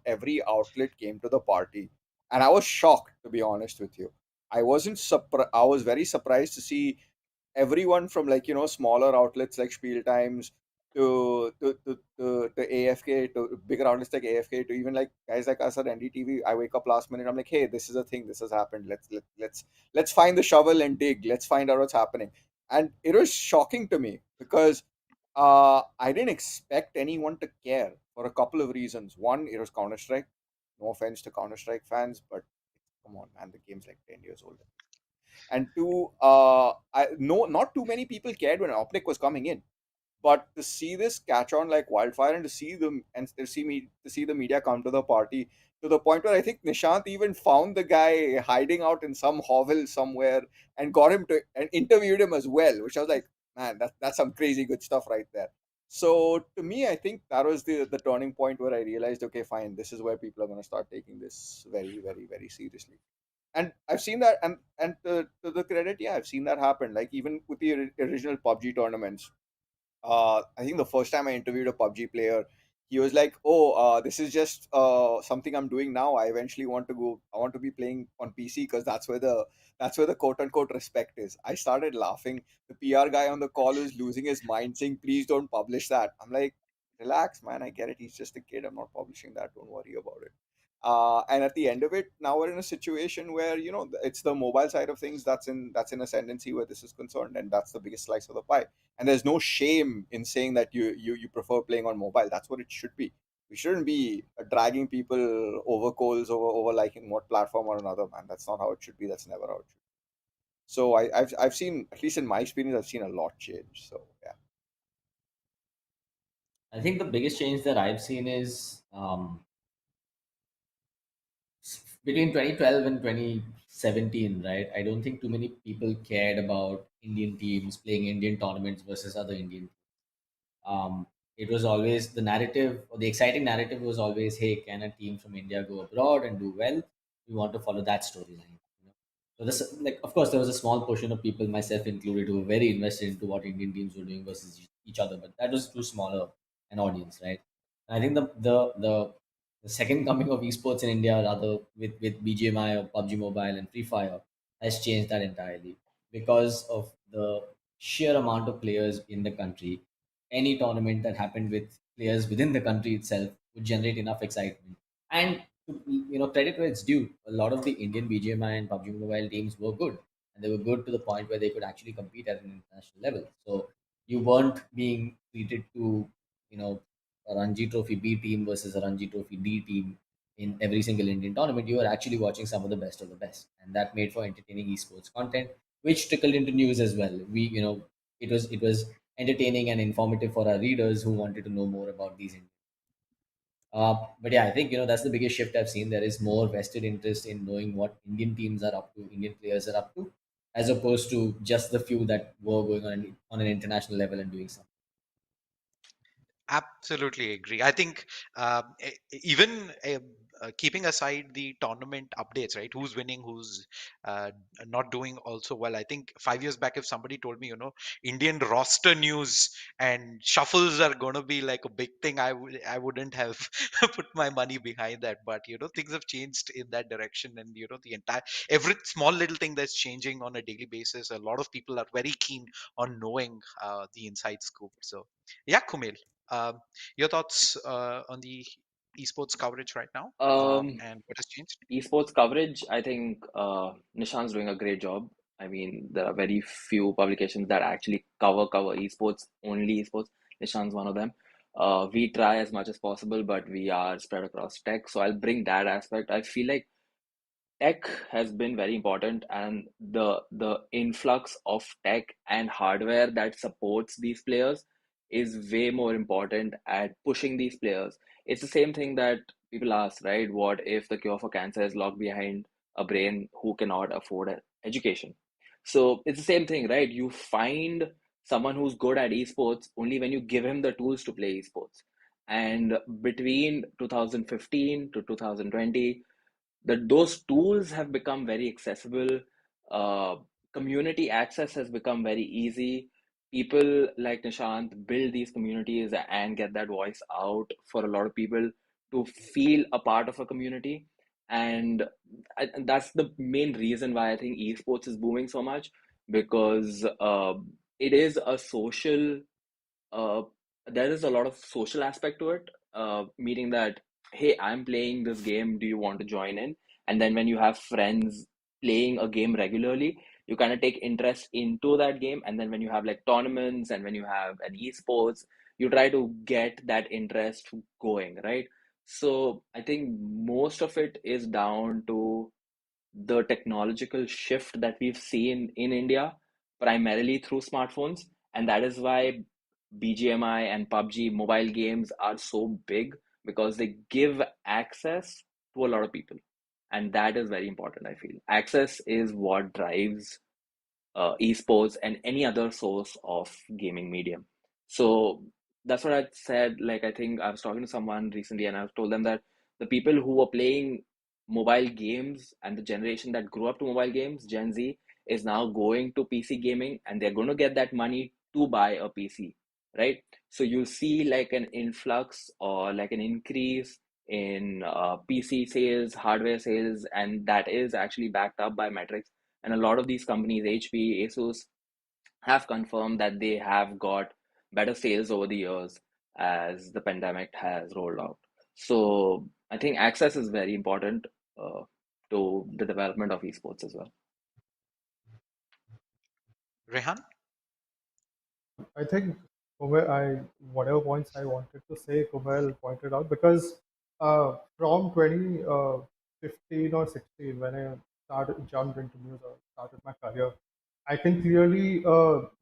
every outlet came to the party, and I was shocked, to be honest with you. I wasn't surprised. I was very surprised to see everyone from, like, smaller outlets like Spiel Times to AFK, to bigger outlets like AFK, to even like guys like us at NDTV. I wake up last minute, I'm like, hey, this is a thing, this has happened. Let's find the shovel and dig. Let's find out what's happening. And it was shocking to me because I didn't expect anyone to care for a couple of reasons. One, it was Counter Strike. No offense to Counter Strike fans, but come on, man, the game's like 10 years old. And two, no, not too many people cared when Optic was coming in. But to see this catch on like wildfire, and to see them and to see the media come to the party, to the point where I think Nishant even found the guy hiding out in some hovel somewhere and got him to and interviewed him as well, which I was like, man, that's some crazy good stuff right there. So to me, I think that was the turning point where I realized, okay, fine, this is where people are going to start taking this very, very, very seriously. And I've seen that, and to the credit, yeah, I've seen that happen. Like even with the original PUBG tournaments, I think the first time I interviewed a PUBG player, he was like, "Oh, this is just something I'm doing now. I eventually want to go. I want to be playing on PC because that's where the quote unquote respect is." I started laughing. The PR guy on the call was losing his mind, saying, "Please don't publish that." I'm like, "Relax, man. I get it. He's just a kid. I'm not publishing that. Don't worry about it." And at the end of it, now we're in a situation where it's the mobile side of things that's in ascendancy where this is concerned, and that's the biggest slice of the pie. And there's no shame in saying that you prefer playing on mobile. That's what it should be. We shouldn't be dragging people over coals over liking what platform or another, man. That's not how it should be. That's never how it should be. So I've seen, at least in my experience, I've seen a lot change. So yeah. I think the biggest change that I've seen is between 2012 and 2017, right? I don't think too many people cared about Indian teams playing Indian tournaments versus other Indian teams. It was always the narrative, or the exciting narrative was always, hey, can a team from India go abroad and do well? We want to follow that storyline. So this, like, of course, there was a small portion of people, myself included, who were very invested into what Indian teams were doing versus each other, but that was too smaller an audience, right? And I think the second coming of esports in India, rather with BGMI or PUBG Mobile and Free Fire, has changed that entirely because of the sheer amount of players in the country. Any tournament that happened with players within the country itself would generate enough excitement. And credit where it's due, a lot of the Indian BGMI and PUBG Mobile teams were good, and they were good to the point where they could actually compete at an international level. So you weren't being treated to, you know, a Ranji Trophy B team versus a Ranji Trophy D team in every single Indian tournament. You were actually watching some of the best, and that made for entertaining esports content, which trickled into news as well. It was entertaining and informative for our readers who wanted to know more about these. But yeah, I think that's the biggest shift I've seen. There is more vested interest in knowing what Indian teams are up to, Indian players are up to, as opposed to just the few that were going on an international level and doing something. Absolutely agree. I think even keeping aside the tournament updates, right? Who's winning, who's uh, not doing also well. I think 5 years back, if somebody told me, Indian roster news and shuffles are going to be like a big thing, I wouldn't have put my money behind that. But things have changed in that direction, and the entire every small little thing that's changing on a daily basis. A lot of people are very keen on knowing the inside scoop. So yeah, Kumail. Um, your thoughts on the esports coverage right now, Um, and what has changed? Esports coverage, I think Nishant's doing a great job. I mean, there are very few publications that actually cover esports, only esports. Nishant's one of them. We try as much as possible, but we are spread across tech. So I'll bring that aspect. I feel like tech has been very important, and the influx of tech and hardware that supports these players is way more important at pushing these players. It's the same thing that people ask, right? What if the cure for cancer is locked behind a brain who cannot afford education? So it's the same thing, right? You find someone who's good at esports only when you give him the tools to play esports. And between 2015 to 2020, that those tools have become very accessible. Uh, Community access has become very easy. People like Nishant build these communities and get that voice out for a lot of people to feel a part of a community. And that's the main reason why I think esports is booming so much, because it is a social uh, there is a lot of social aspect to it, meaning that, hey, I'm playing this game, do you want to join in? And then when you have friends playing a game regularly, you kind of take interest into that game. And then when you have like tournaments and when you have an esports, you try to get that interest going, right? So I think most of it is down to the technological shift that we've seen in India, primarily through smartphones. And that is why BGMI and PUBG mobile games are so big, because they give access to a lot of people. And that is very important, I feel. Access is what drives esports and any other source of gaming medium. So that's what I said. Like, I think I was talking to someone recently and I told them that the people who were playing mobile games and the generation that grew up to mobile games, Gen Z, is now going to PC gaming, and they're going to get that money to buy a PC, right? So you see like an influx or like an increase in PC sales, hardware sales, and that is actually backed up by metrics. And a lot of these companies, HP, Asus, have confirmed that they have got better sales over the years as the pandemic has rolled out. So I think access is very important uh, to the development of esports as well. Rehan? I think whatever points I wanted to say, Kumail pointed out, because from 2015 or 16, when I jumped into news or started my career, I can clearly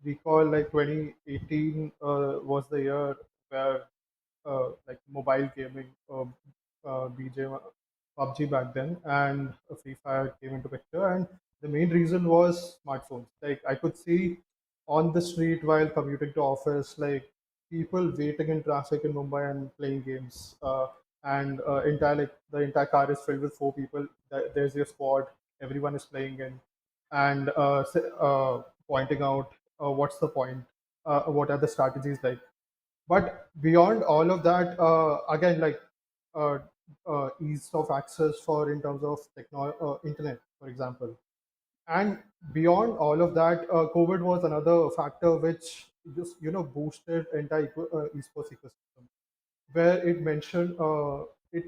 recall like 2018 was the year where like mobile gaming, BJ, PUBG back then, and Free Fire came into picture. And the main reason was smartphones. Like I could see on the street while commuting to office, like people waiting in traffic in Mumbai and playing games. And the entire car is filled with four people. There's your squad. Everyone is playing in, and pointing out what's the point, what are the strategies like. But beyond all of that, again, like uh, ease of access for in terms of internet, for example, and beyond all of that, COVID was another factor which just boosted entire esports ecosystem, where it mentioned it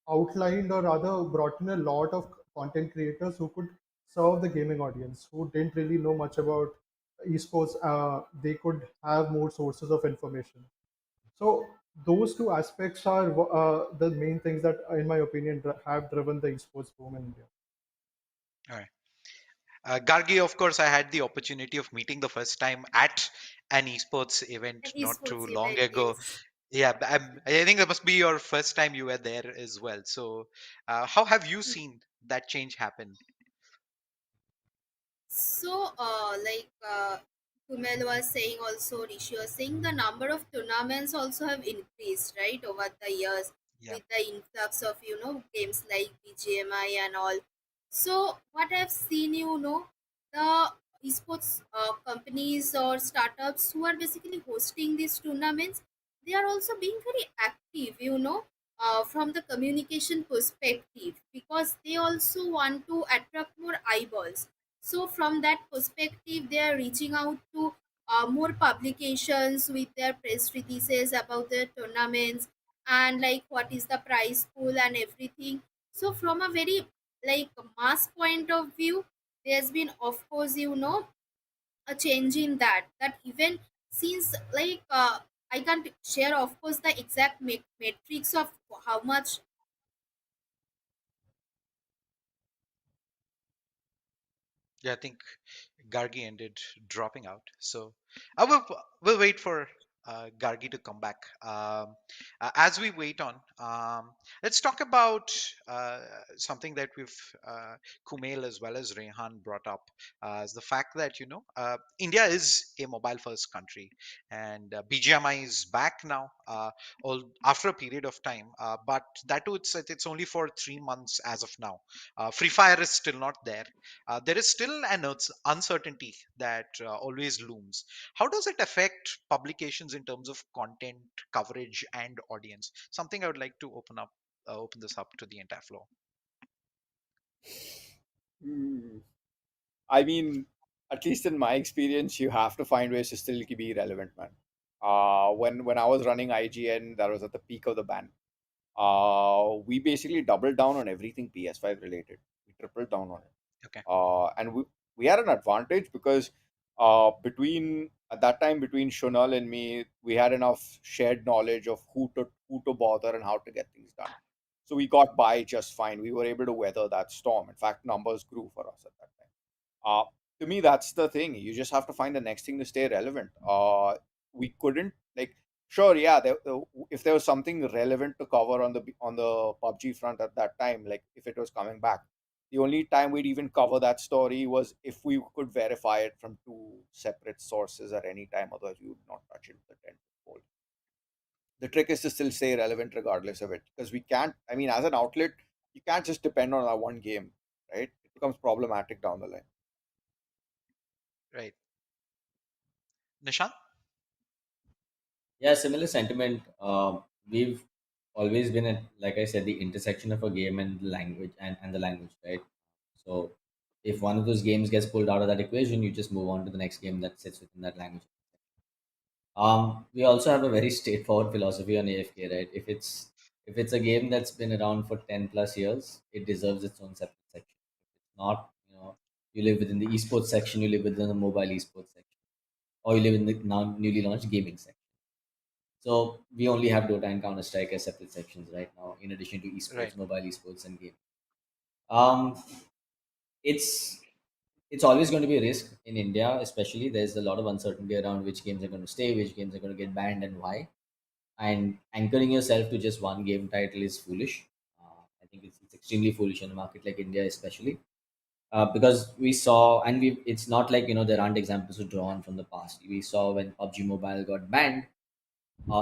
outlined or rather brought in a lot of content creators who could serve the gaming audience who didn't really know much about esports. They could have more sources of information. So those two aspects are the main things that, in my opinion, have driven the esports boom in India. All right. Gargi, of course, I had the opportunity of meeting the first time at an esports event An not too esports long event, ago. yes. Yeah, I think that must be your first time you were there as well. So, how have you seen that change happen? So, Khumail was saying, also Rishi was saying, the number of tournaments also have increased, right, over the years Yeah. with the influx of games like BGMI and all. So what I've seen, the esports companies or startups who are basically hosting these tournaments, they are also being very active, from the communication perspective, because they also want to attract more eyeballs. So from that perspective, they are reaching out to more publications with their press releases about the tournaments, and like what is the prize pool and everything. So from a very like mass point of view, there's been, of course, a change in that even since I can't share, of course, the exact metrics of how much. Yeah, I think Gargi ended dropping out. So I will we'll wait for Gargi to come back. As we wait on, let's talk about something that we've Kumail as well as Rehan brought up, is the fact that India is a mobile first country, and BGMI is back now, all after a period of time. But that too, it's only for 3 months as of now. Free Fire is still not there. There is still an uncertainty that always looms. How does it affect publications in terms of content coverage and audience? Something I would like to open this up to the entire floor. Hmm. I mean, at least in my experience, you have to find ways to still be relevant, man. When I was running IGN, that was at the peak of the ban. We basically doubled down on everything PS5 related. We tripled down on it. Okay. And we had an advantage because between at that time between Shunal and me, we had enough shared knowledge of who to bother and how to get things done. So we got by just fine. We were able to weather that storm. In fact, numbers grew for us at that time. To me, that's the thing. You just have to find the next thing to stay relevant. We couldn't like sure, yeah. If there was something relevant to cover on the PUBG front at that time, like if it was coming back, the only time we'd even cover that story was if we could verify it from two separate sources at any time. Otherwise, we would not touch it with a 10-fold. The trick is to still stay relevant regardless of it, because we can't. I mean, as an outlet, you can't just depend on that one game, right? It becomes problematic down the line. Right. Nishant? Yeah, similar sentiment. We've always been at, like I said, the intersection of a game and the language and the language, right? So if one of those games gets pulled out of that equation, you just move on to the next game that sits within that language. We also have a very straightforward philosophy on AFK, right? If it's a game that's been around for 10 plus years, it deserves its own separate section. If it's not, you live within the esports section, you live within the mobile esports section, or you live in the now newly launched gaming section. So we only have Dota and Counter Strike as separate sections right now, in addition to esports, Right. mobile esports, and gaming. Um, it's it's always going to be a risk in India, especially. There's a lot of uncertainty around which games are going to stay, which games are going to get banned, and why. And anchoring yourself to just one game title is foolish. I think it's extremely foolish in a market like India, especially because we saw, and it's not like there aren't examples to draw on from the past. We saw when PUBG Mobile got banned.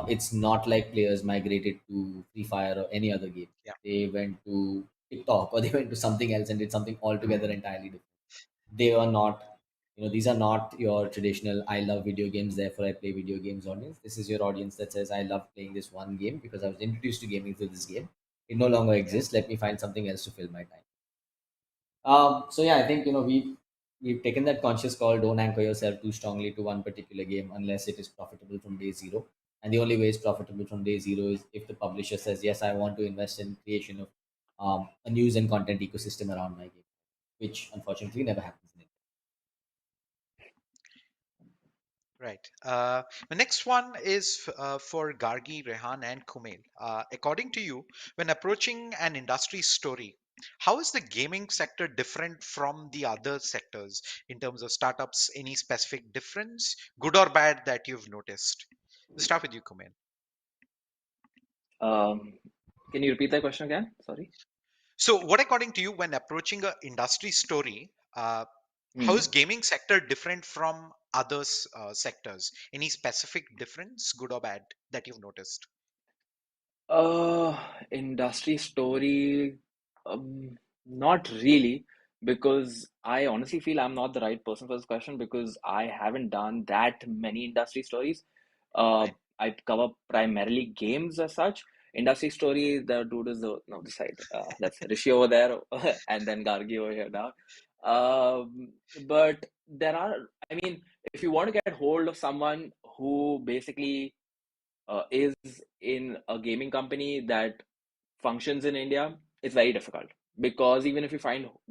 It's not like players migrated to Free Fire or any other game. Yeah. They went to TikTok or they went to something else and did something altogether entirely different. They are not, these are not your traditional I love video games, therefore I play video games audience. This is your audience that says I love playing this one game because I was introduced to gaming through this game. It no longer exists. Let me find something else to fill my time. So yeah, I think we've taken that conscious call. Don't anchor yourself too strongly to one particular game unless it is profitable from day zero. And the only way it's profitable from day zero is if the publisher says, yes, I want to invest in creation of a news and content ecosystem around my game, which unfortunately never happens in India. Right. The next one is for Gargi, Rehan, and Kumail. According to you, when approaching an industry story, how is the gaming sector different from the other sectors in terms of startups? Any specific difference, good or bad, that you've noticed? Let's start with you, Kumail. Can you repeat that question again? Sorry. So, what according to you, when approaching a industry story, how is Hmm. gaming sector different from other sectors? Any specific difference, good or bad, that you've noticed? Uh, Industry story, not really, because I honestly feel I'm not the right person for this question because I haven't done that many industry stories. Uh, Right. I cover primarily games as such. Industry story, the dude is the no, this side. That's Rishi over there, and then Gargi over here now. But there are, I mean, if you want to get hold of someone who basically is in a gaming company that functions in India, it's very difficult because even if you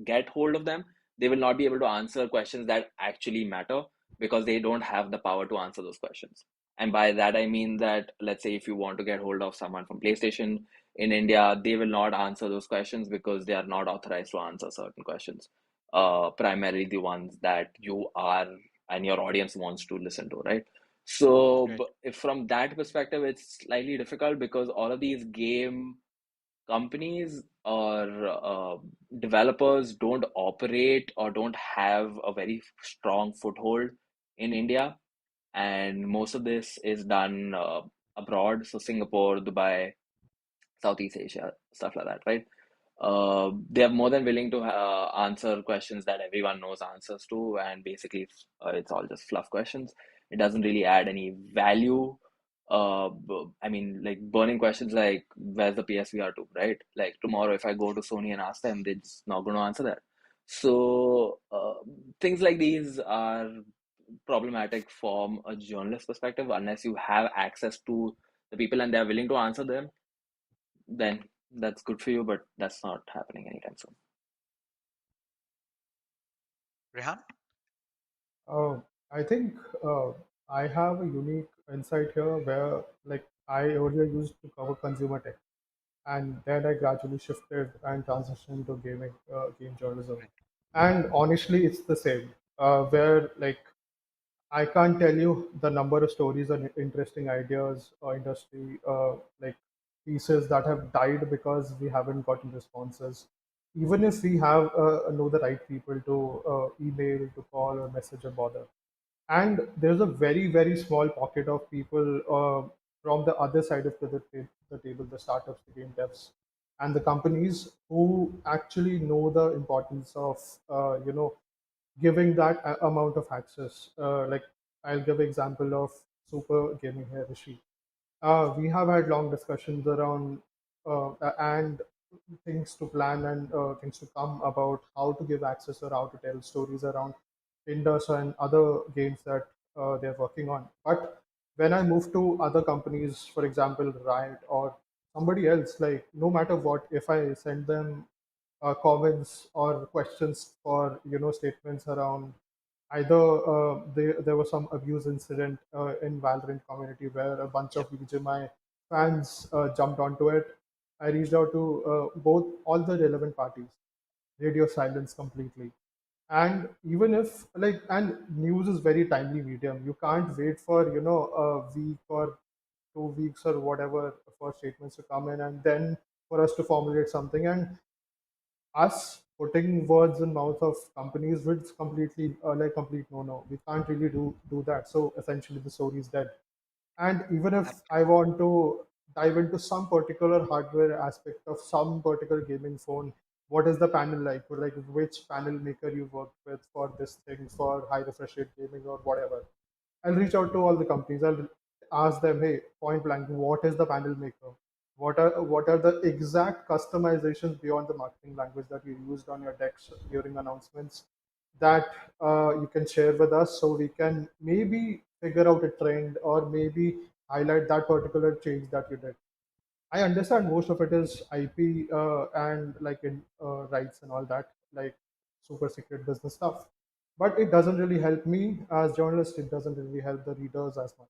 get hold of them, they will not be able to answer questions that actually matter because they don't have the power to answer those questions. And by that I mean that let's say if you want to get hold of someone from PlayStation in India, they will not answer those questions because they are not authorized to answer certain questions. Primarily the ones that you are and your audience wants to listen to, right? So, Right. if from that perspective, it's slightly difficult because all of these game companies or developers don't operate or don't have a very strong foothold in India, and most of this is done abroad, so Singapore, Dubai, Southeast Asia, stuff like that, right? They are more than willing to answer questions that everyone knows answers to, and basically, it's all just fluff questions. It doesn't really add any value. I mean, like burning questions like, where's the PSVR 2, right? Like, tomorrow, if I go to Sony and ask them, they're just not going to answer that. So, things like these are problematic from a journalist perspective unless you have access to the people and they're willing to answer them, then that's good for you, but that's not happening anytime soon. Rehan? Uh, I think I have a unique insight here where, like, I earlier used to cover consumer tech, and then I gradually shifted and transitioned to game journalism. And honestly, it's the same. Where like I can't tell you the number of stories and interesting ideas or industry like pieces that have died because we haven't gotten responses. Even if we have know the right people to email, to call, or message or bother, and there's a very very small pocket of people from the other side of the table, the startups, the game devs, and the companies who actually know the importance of giving that amount of access. Like, I'll give example of super gaming here, Rishi. We have had long discussions around and things to plan and things to come about how to give access or how to tell stories around Indus and other games that they're working on. But when I move to other companies, for example, Riot or somebody else, like no matter what, if I send them comments or questions for statements around either there was some abuse incident in Valorant community where a bunch of BGMI fans jumped onto it. I reached out to both all the relevant parties. Radio silence completely. And even if like, and news is very timely medium. You can't wait for a week or 2 weeks or whatever for statements to come in and then for us to formulate something. And us putting words in mouth of companies would completely like complete no. We can't really do that. So essentially, the story is dead. And even if I want to dive into some particular hardware aspect of some particular gaming phone, what is the panel like? Or like which panel maker you work with for this thing, for high refresh rate gaming or whatever. I'll reach out to all the companies. I'll ask them, hey, point blank, what is the panel maker? What are the exact customizations beyond the marketing language that you used on your decks during announcements that you can share with us so we can maybe figure out a trend or maybe highlight that particular change that you did. I understand most of it is IP and like in rights and all that, like super secret business stuff. But it doesn't really help me as journalist. It doesn't really help the readers as much.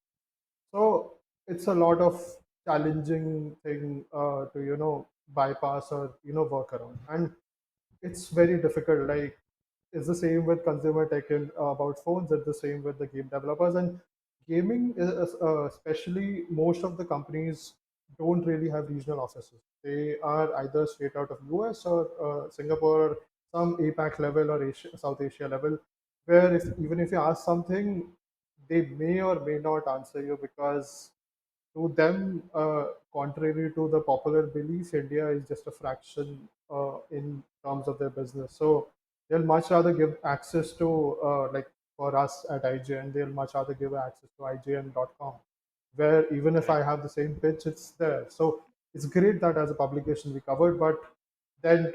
So it's a lot of challenging thing to bypass or work around, and it's very difficult. Like, it's the same with consumer tech and about phones. It's the same with the game developers and gaming. Especially most of the companies don't really have regional offices. They are either straight out of US or Singapore or some APAC level or South Asia level, where if even if you ask something, they may or may not answer you because to them, contrary to the popular belief, India is just a fraction in terms of their business. So they'll much rather give access to, like for us at IGN, they'll much rather give access to IGN.com, where even if I have the same pitch, it's there. So it's great that as a publication we covered, but then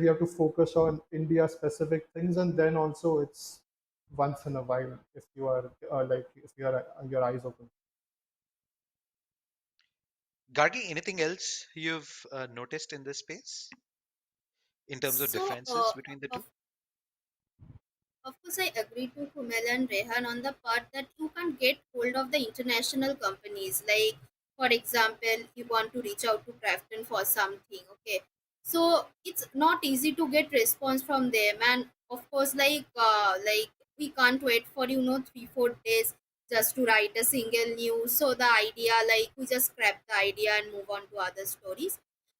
we have to focus on India specific things, and then also it's once in a while if you are if you are your eyes open. Gargi, anything else you've noticed in this space in terms of So, differences between the two? of course, I agree to Khumail and Rehan on the part that you can get hold of the international companies. Like, for example, you want to reach out to Crafton for something, okay? So it's not easy to get response from them, and of course, like we can't wait for 3-4 days just to write a single news. So the idea, like we just scrap the idea and move on to other stories.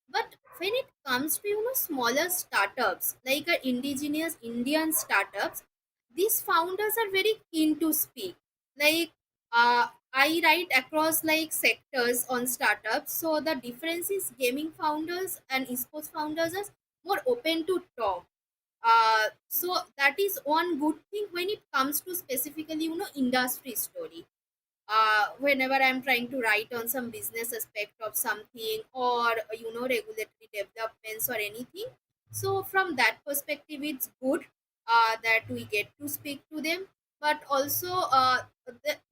But when it comes to smaller startups like indigenous Indian startups, these founders are very keen to speak. Like I write across like sectors on startups, so the difference is gaming founders and esports founders are more open to talk. So that is one good thing when it comes to specifically industry story. Whenever I'm trying to write on some business aspect of something, or regulatory developments or anything, so from that perspective it's good that we get to speak to them. But also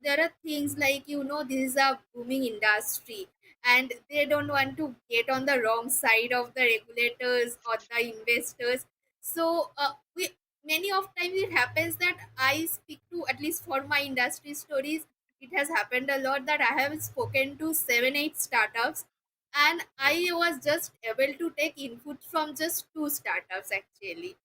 there are things like this is a booming industry, and they don't want to get on the wrong side of the regulators or the investors. So we many of times it happens that I speak to, at least for my industry stories, it has happened a lot that I have spoken to 7-8 startups, and I was just able to take input from just two startups actually.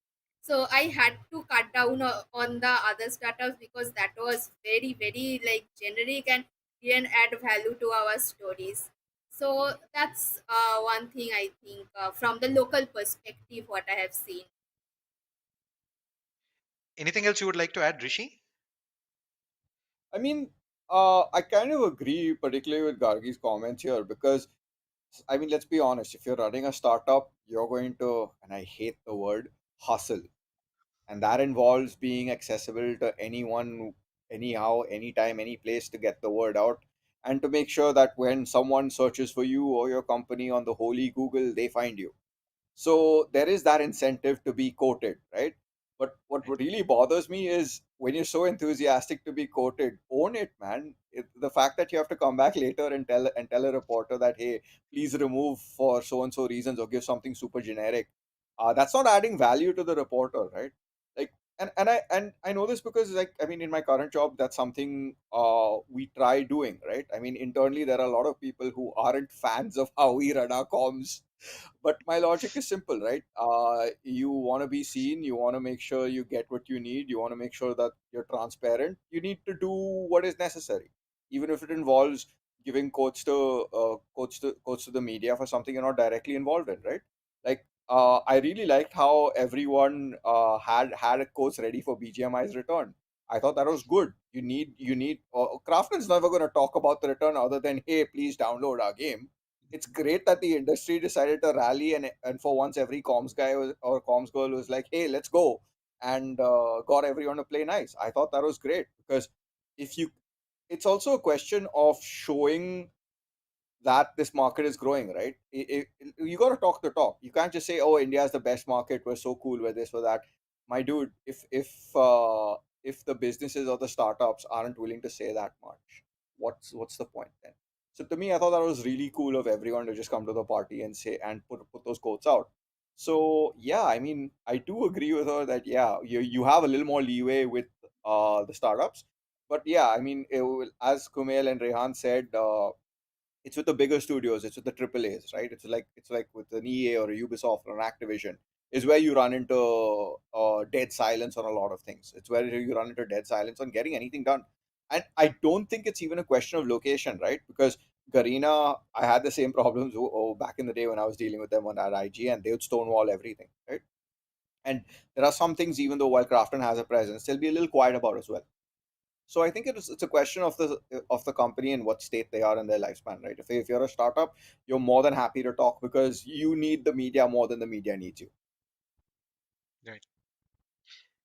So I had to cut down on the other startups because that was very, very like generic and didn't add value to our stories. So that's one thing I think from the local perspective, what I have seen. Anything else you would like to add, Rishi? I mean, I kind of agree, particularly with Gargi's comments here, because I mean, let's be honest. If you're running a startup, you're going to, and I hate the word, hustle, and that involves being accessible to anyone, anyhow, anytime, any place to get the word out, and to make sure that when someone searches for you or your company on the holy Google, they find you. So there is that incentive to be quoted, right? But what really bothers me is when you're so enthusiastic to be quoted, own it, man. The fact that you have to come back later and tell a reporter that, hey, please remove for so and so reasons, or give something super generic, that's not adding value to the reporter, right? Like, and I know this because, like, I mean, in my current job, that's something we try doing, right? I mean, internally there are a lot of people who aren't fans of how we run our comms, but my logic is simple, right? You want to be seen, you want to make sure you get what you need, you want to make sure that you're transparent, you need to do what is necessary, even if it involves giving quotes to the media for something you're not directly involved in, right? Like, I really liked how everyone had quotes ready for BGMI's return. I thought that was good. You need Crafton's never going to talk about the return other than, hey, please download our game. It's great that the industry decided to rally, and for once every comms guy or comms girl was like, hey, let's go, and got everyone to play nice. I thought that was great because if you it's also a question of showing that this market is growing, right? You got to talk the talk. You can't just say, "Oh, India is the best market. We're so cool. We're this or that." My dude, if the businesses or the startups aren't willing to say that much, what's the point then? So to me, I thought that was really cool of everyone to just come to the party and say and put those quotes out. So yeah, I mean, I do agree with her that yeah, you have a little more leeway with the startups, but yeah, I mean, as Kumail and Rehan said. It's with the bigger studios, it's with the triple A's, right? It's like with an EA or a Ubisoft or an Activision, is where you run into dead silence on a lot of things. It's where you run into dead silence on getting anything done. And I don't think it's even a question of location, right? Because Garena, I had the same problems back in the day when I was dealing with them on at IG, and they would stonewall everything, right? And there are some things, even though while Crafton has a presence, they'll be a little quiet about as well. So I think it's a question of the company and what state they are in their lifespan, right? If you're a startup, you're more than happy to talk because you need the media more than the media needs you. Right.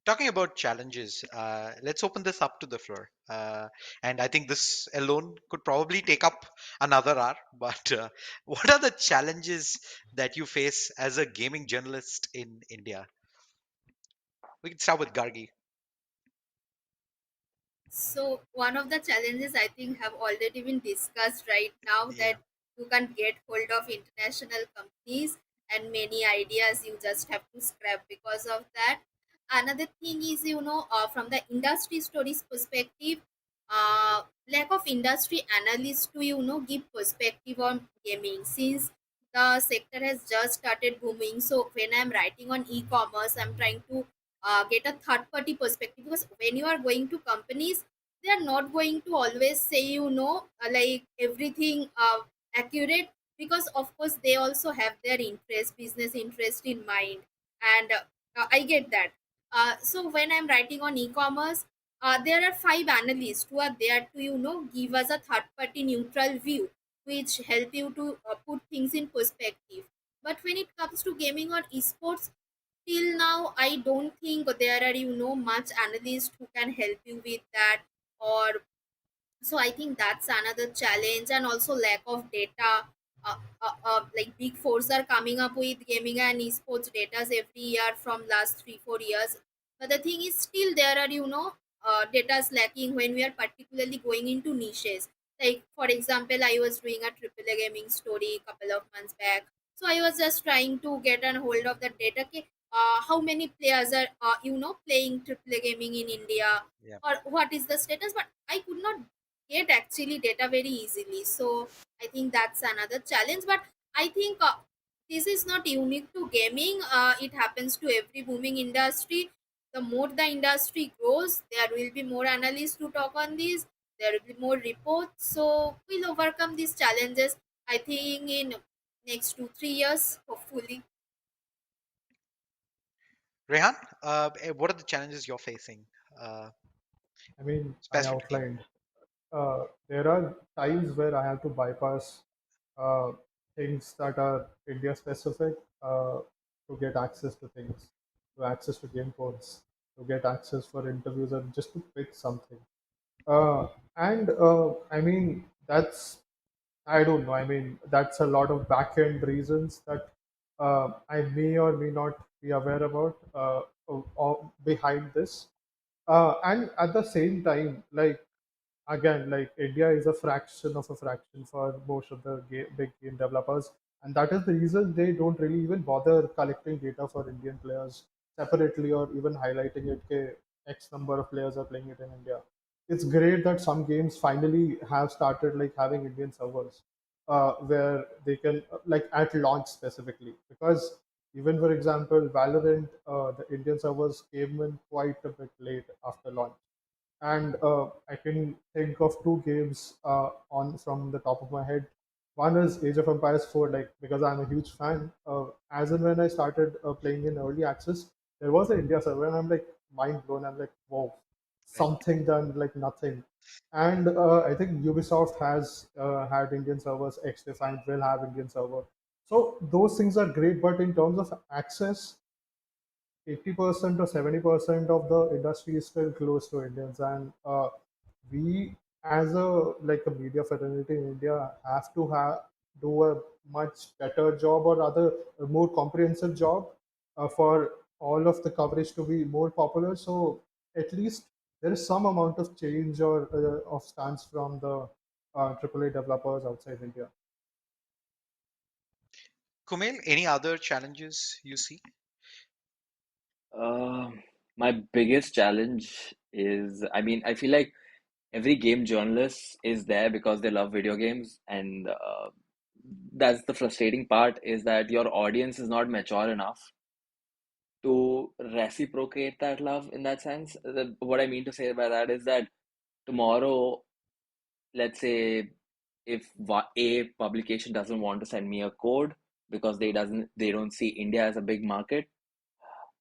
Talking about challenges, let's open this up to the floor. And I think this alone could probably take up another hour. But what are the challenges that you face as a gaming journalist in India? We can start with Gargi. So one of the challenges I think have already been discussed right now, Yeah. that you can get hold of international companies and many ideas you just have to scrap because of that. Another thing is, from the industry stories perspective, lack of industry analysts to give perspective on gaming, since the sector has just started booming. So when I'm writing on e-commerce, I'm trying to get a third party perspective, because when you are going to companies, they are not going to always say like everything accurate, because of course they also have their business interest in mind. And I get that. So when I'm writing on e-commerce, there are 5 analysts who are there to give us a third party neutral view, which help you to put things in perspective. But when it comes to gaming or esports, till now I don't think there are much analysts who can help you with that. Or so I think that's another challenge, and also lack of data. Like big fours are coming up with gaming and esports data every year from last 3 4 years, but the thing is still there are data's lacking when we are particularly going into niches. Like for example, I was doing a triple A gaming story a couple of months back, so I was just trying to get a hold of the data. How many players are playing triple A gaming in India, Yeah. or what is the status, but I could not get actually data very easily. So I think that's another challenge. But I think this is not unique to gaming. It happens to every booming industry. The more the industry grows, there will be more analysts to talk on this. There will be more reports. So we'll overcome these challenges, I think, in next 2 3 years, hopefully. Rehan, what are the challenges you're facing uh, I mean, I specifically? outlined. There are times where I have to bypass uh, things that are India specific to get access to things, to access to game codes, to get access for interviews, or just to pick something. Uh, and I mean, I don't know. I mean, that's a lot of back end reasons that I may or may not be aware about behind this. And at the same time, like again, like India is a fraction of a fraction for most of the big game developers, and that is the reason they don't really even bother collecting data for Indian players separately, or even highlighting it. Okay, X number of players are playing it in India. It's great that some games finally have started like having Indian servers where they can like at launch specifically, because even for example Valorant, the Indian servers came in quite a bit late after launch. And I can think of two games on from the top of my head. One is Age of Empires 4, like because I'm a huge fan. As and when I started playing in early access, there was an India server, and I'm like mind blown. I'm like, wow, Right. something done like nothing. And I think Ubisoft has had Indian servers. XDefiant will have Indian server. So those things are great, but in terms of access, 80% or 70% of the industry is still close to Indians, and we, as a media fraternity in India, have to do a much better job, or rather a more comprehensive job for all of the coverage to be more popular. So at least there is some amount of change or of stance from the AAA developers outside India. Kumail, any other challenges you see? Uh, my biggest challenge is, I mean, I feel like every game journalist is there because they love video games, and that's the frustrating part, is that your audience is not mature enough to reciprocate that love in that sense. What I mean to say by that is that tomorrow, let's say, if a publication doesn't want to send me a code because they don't see India as a big market,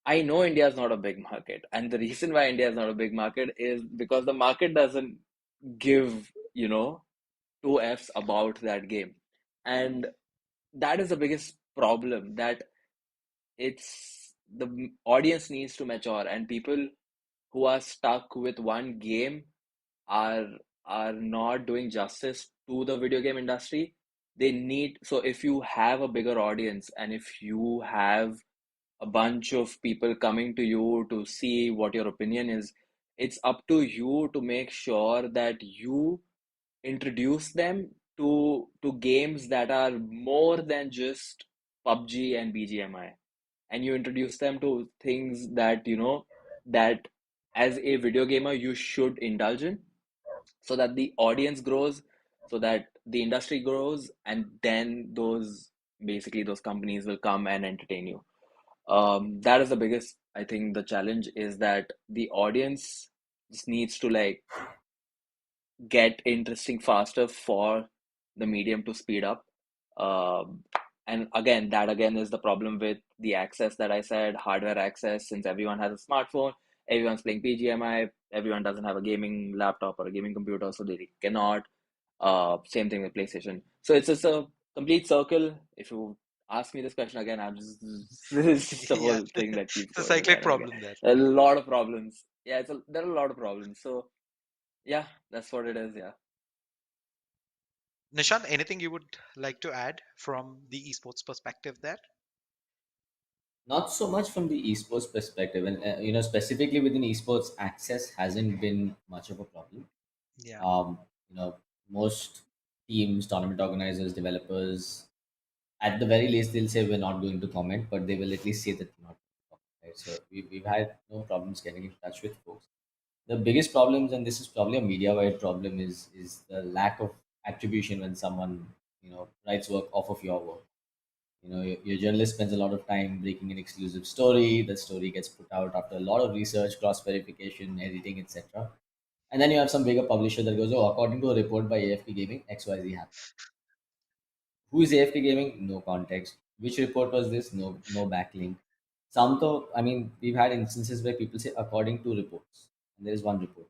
I know India is not a big market, and the reason why India is not a big market is because the market doesn't give, two Fs about that game. And that is the biggest problem, that it's the audience needs to mature, and people who are stuck with one game are are not doing justice to the video game industry. They need, so if you have a bigger audience, and if you have a bunch of people coming to you to see what your opinion is, it's up to you to make sure that you introduce them to games that are more than just PUBG and BGMI, and you introduce them to things that that as a video gamer you should indulge in, so that the audience grows, so that the industry grows, and then those companies will come and entertain you. That is the biggest, I think, the challenge is that the audience just needs to like get interesting faster for the medium to speed up. Um, and again, that again is the problem with the access that I said, hardware access, since everyone has a smartphone, everyone's playing PGMI, everyone doesn't have a gaming laptop or a gaming computer, so they cannot. Same thing with PlayStation. So it's just a complete circle. If you ask me this question again, I'm just it's just a Yeah, whole thing that keeps it's a going cyclic again and again. problem there. A lot of problems. Yeah, there are a lot of problems. So yeah, that's what it is. Yeah. Nishant, anything you would like to add from the esports perspective there? Not so much from the esports perspective, and specifically within esports, access hasn't been much of a problem. Yeah. Um, most teams, tournament organizers, developers, at the very least, they'll say we're not going to comment, but they will at least say that they're not going to comment. Right? So we've had no problems getting in touch with folks. The biggest problems, and this is probably a media-wide problem, is the lack of attribution when someone writes work off of your work. Your journalist spends a lot of time breaking an exclusive story. The story gets put out after a lot of research, cross verification, editing, etc. And then you have some bigger publisher that goes, oh, according to a report by AFK Gaming, XYZ happened. Who is AFK Gaming? No context. Which report was this? No backlink. Some though, I mean, we've had instances where people say according to reports, and there is one report.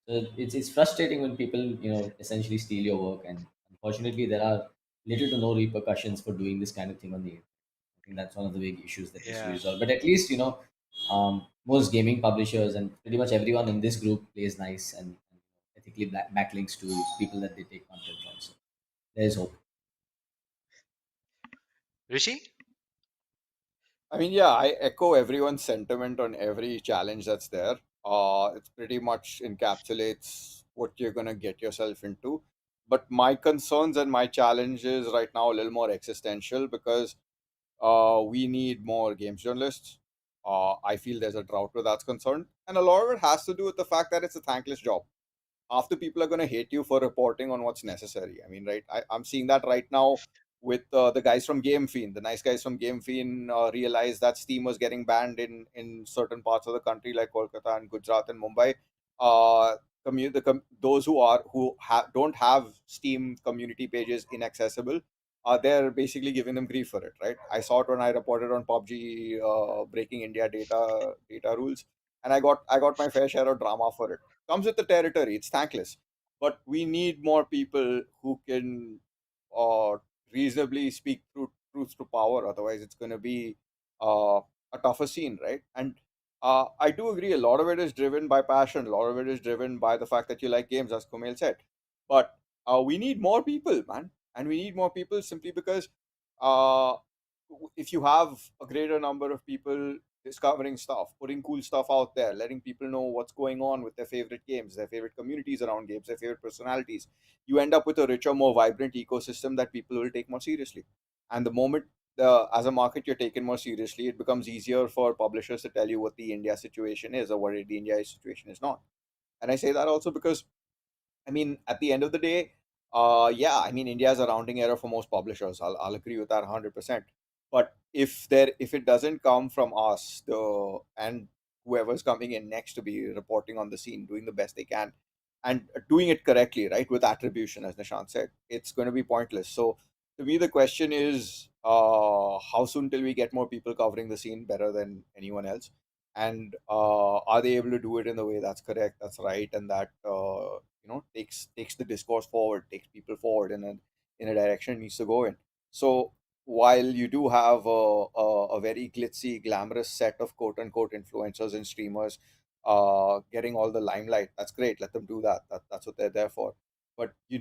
So it's frustrating when people essentially steal your work, and unfortunately there are little to no repercussions for doing this kind of thing on the internet. I think that's one of the big issues that needs to be Yeah. resolved. But at least most gaming publishers and pretty much everyone in this group plays nice and ethically backlinks to people that they take content from. So there's hope. Rishi? I mean, yeah, I echo everyone's sentiment on every challenge that's there. It's pretty much encapsulates what you're gonna get yourself into. But my concerns and my challenges right now a little more existential because we need more games journalists. I feel there's a drought where that's concerned, and a lot of it has to do with the fact that it's a thankless job. After people are going to hate you for reporting on what's necessary. I mean, right? I'm seeing that right now with the guys from Game Fiend. The nice guys from Game Fiend realized that Steam was getting banned in certain parts of the country like Kolkata and Gujarat and Mumbai. Those don't have Steam community pages inaccessible. They're basically giving them grief for it, right? I saw it when I reported on PUBG breaking India data rules, and I got my fair share of drama for it. Comes with the territory. It's thankless, but we need more people who can uh, reasonably speak truth to power. Otherwise, it's going to be a tougher scene, right? And I do agree. A lot of it is driven by passion. A lot of it is driven by the fact that you like games, as Kumail said. But we need more people, man, and we need more people simply because uh, if you have a greater number of people discovering stuff, putting cool stuff out there, letting people know what's going on with their favorite games, their favorite communities around games, their favorite personalities, you end up with a richer, more vibrant ecosystem that people will take more seriously. And the moment as a market you're taken more seriously, it becomes easier for publishers to tell you what the India situation is or what the India situation is not. And I say that also because I mean, at the end of the day, yeah, I mean, India is a rounding error for most publishers. I'll agree with that 100%. But if it doesn't come from us, and whoever's coming in next to be reporting on the scene, doing the best they can, and doing it correctly, right, with attribution, as Nishant said, it's going to be pointless. So to me, the question is, how soon till we get more people covering the scene better than anyone else, and are they able to do it in the way that's correct, that's right, and that takes the discourse forward, takes people forward in a direction it needs to go in. So while you do have a very glitzy, glamorous set of quote unquote influencers and streamers getting all the limelight, that's great. Let them do that. That's what they're there for. But you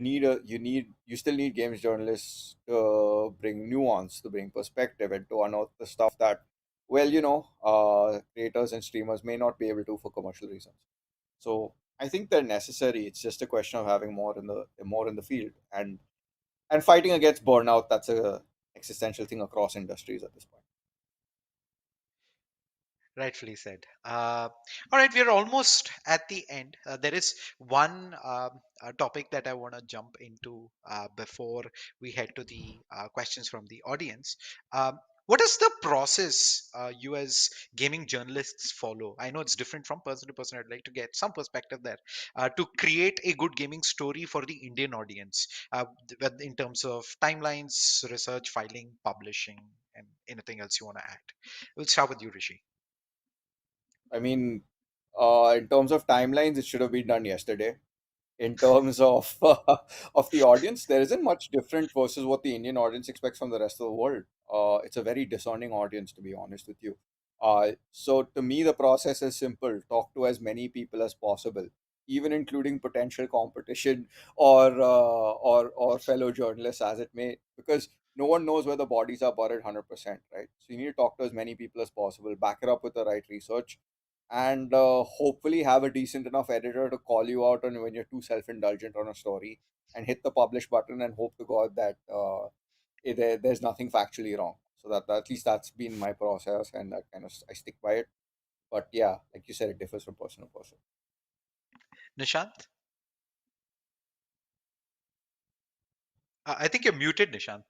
still need games journalists to bring nuance, to bring perspective, and to unearth the stuff that, well, creators and streamers may not be able to for commercial reasons. So I think they're necessary. It's just a question of having more in the field, and fighting against burnout. That's a existential thing across industries at this point. Rightfully said. All right, we're almost at the end. There is one topic that I want to jump into before we head to the questions from the audience. What is the process you as gaming journalists follow? I know it's different from person to person. I'd like to get some perspective there to create a good gaming story for the Indian audience in terms of timelines, research, filing, publishing, and anything else you want to add. We'll start with you, Rishi. I mean, in terms of timelines, it should have been done yesterday. In terms of of the audience, there isn't much different versus what the Indian audience expects from the rest of the world. It's a very discerning audience, to be honest with you. So to me, the process is simple: talk to as many people as possible, even including potential competition or fellow journalists, as it may, because no one knows where the bodies are buried 100%, right? So you need to talk to as many people as possible, back it up with the right research, and hopefully have a decent enough editor to call you out on when you're too self-indulgent on a story, and hit the publish button and hope to god that there's nothing factually wrong. So that at least that's been my process, and that kind of I stick by it. But yeah, like you said, it differs from person to person. Nishant? I think you're muted, Nishant.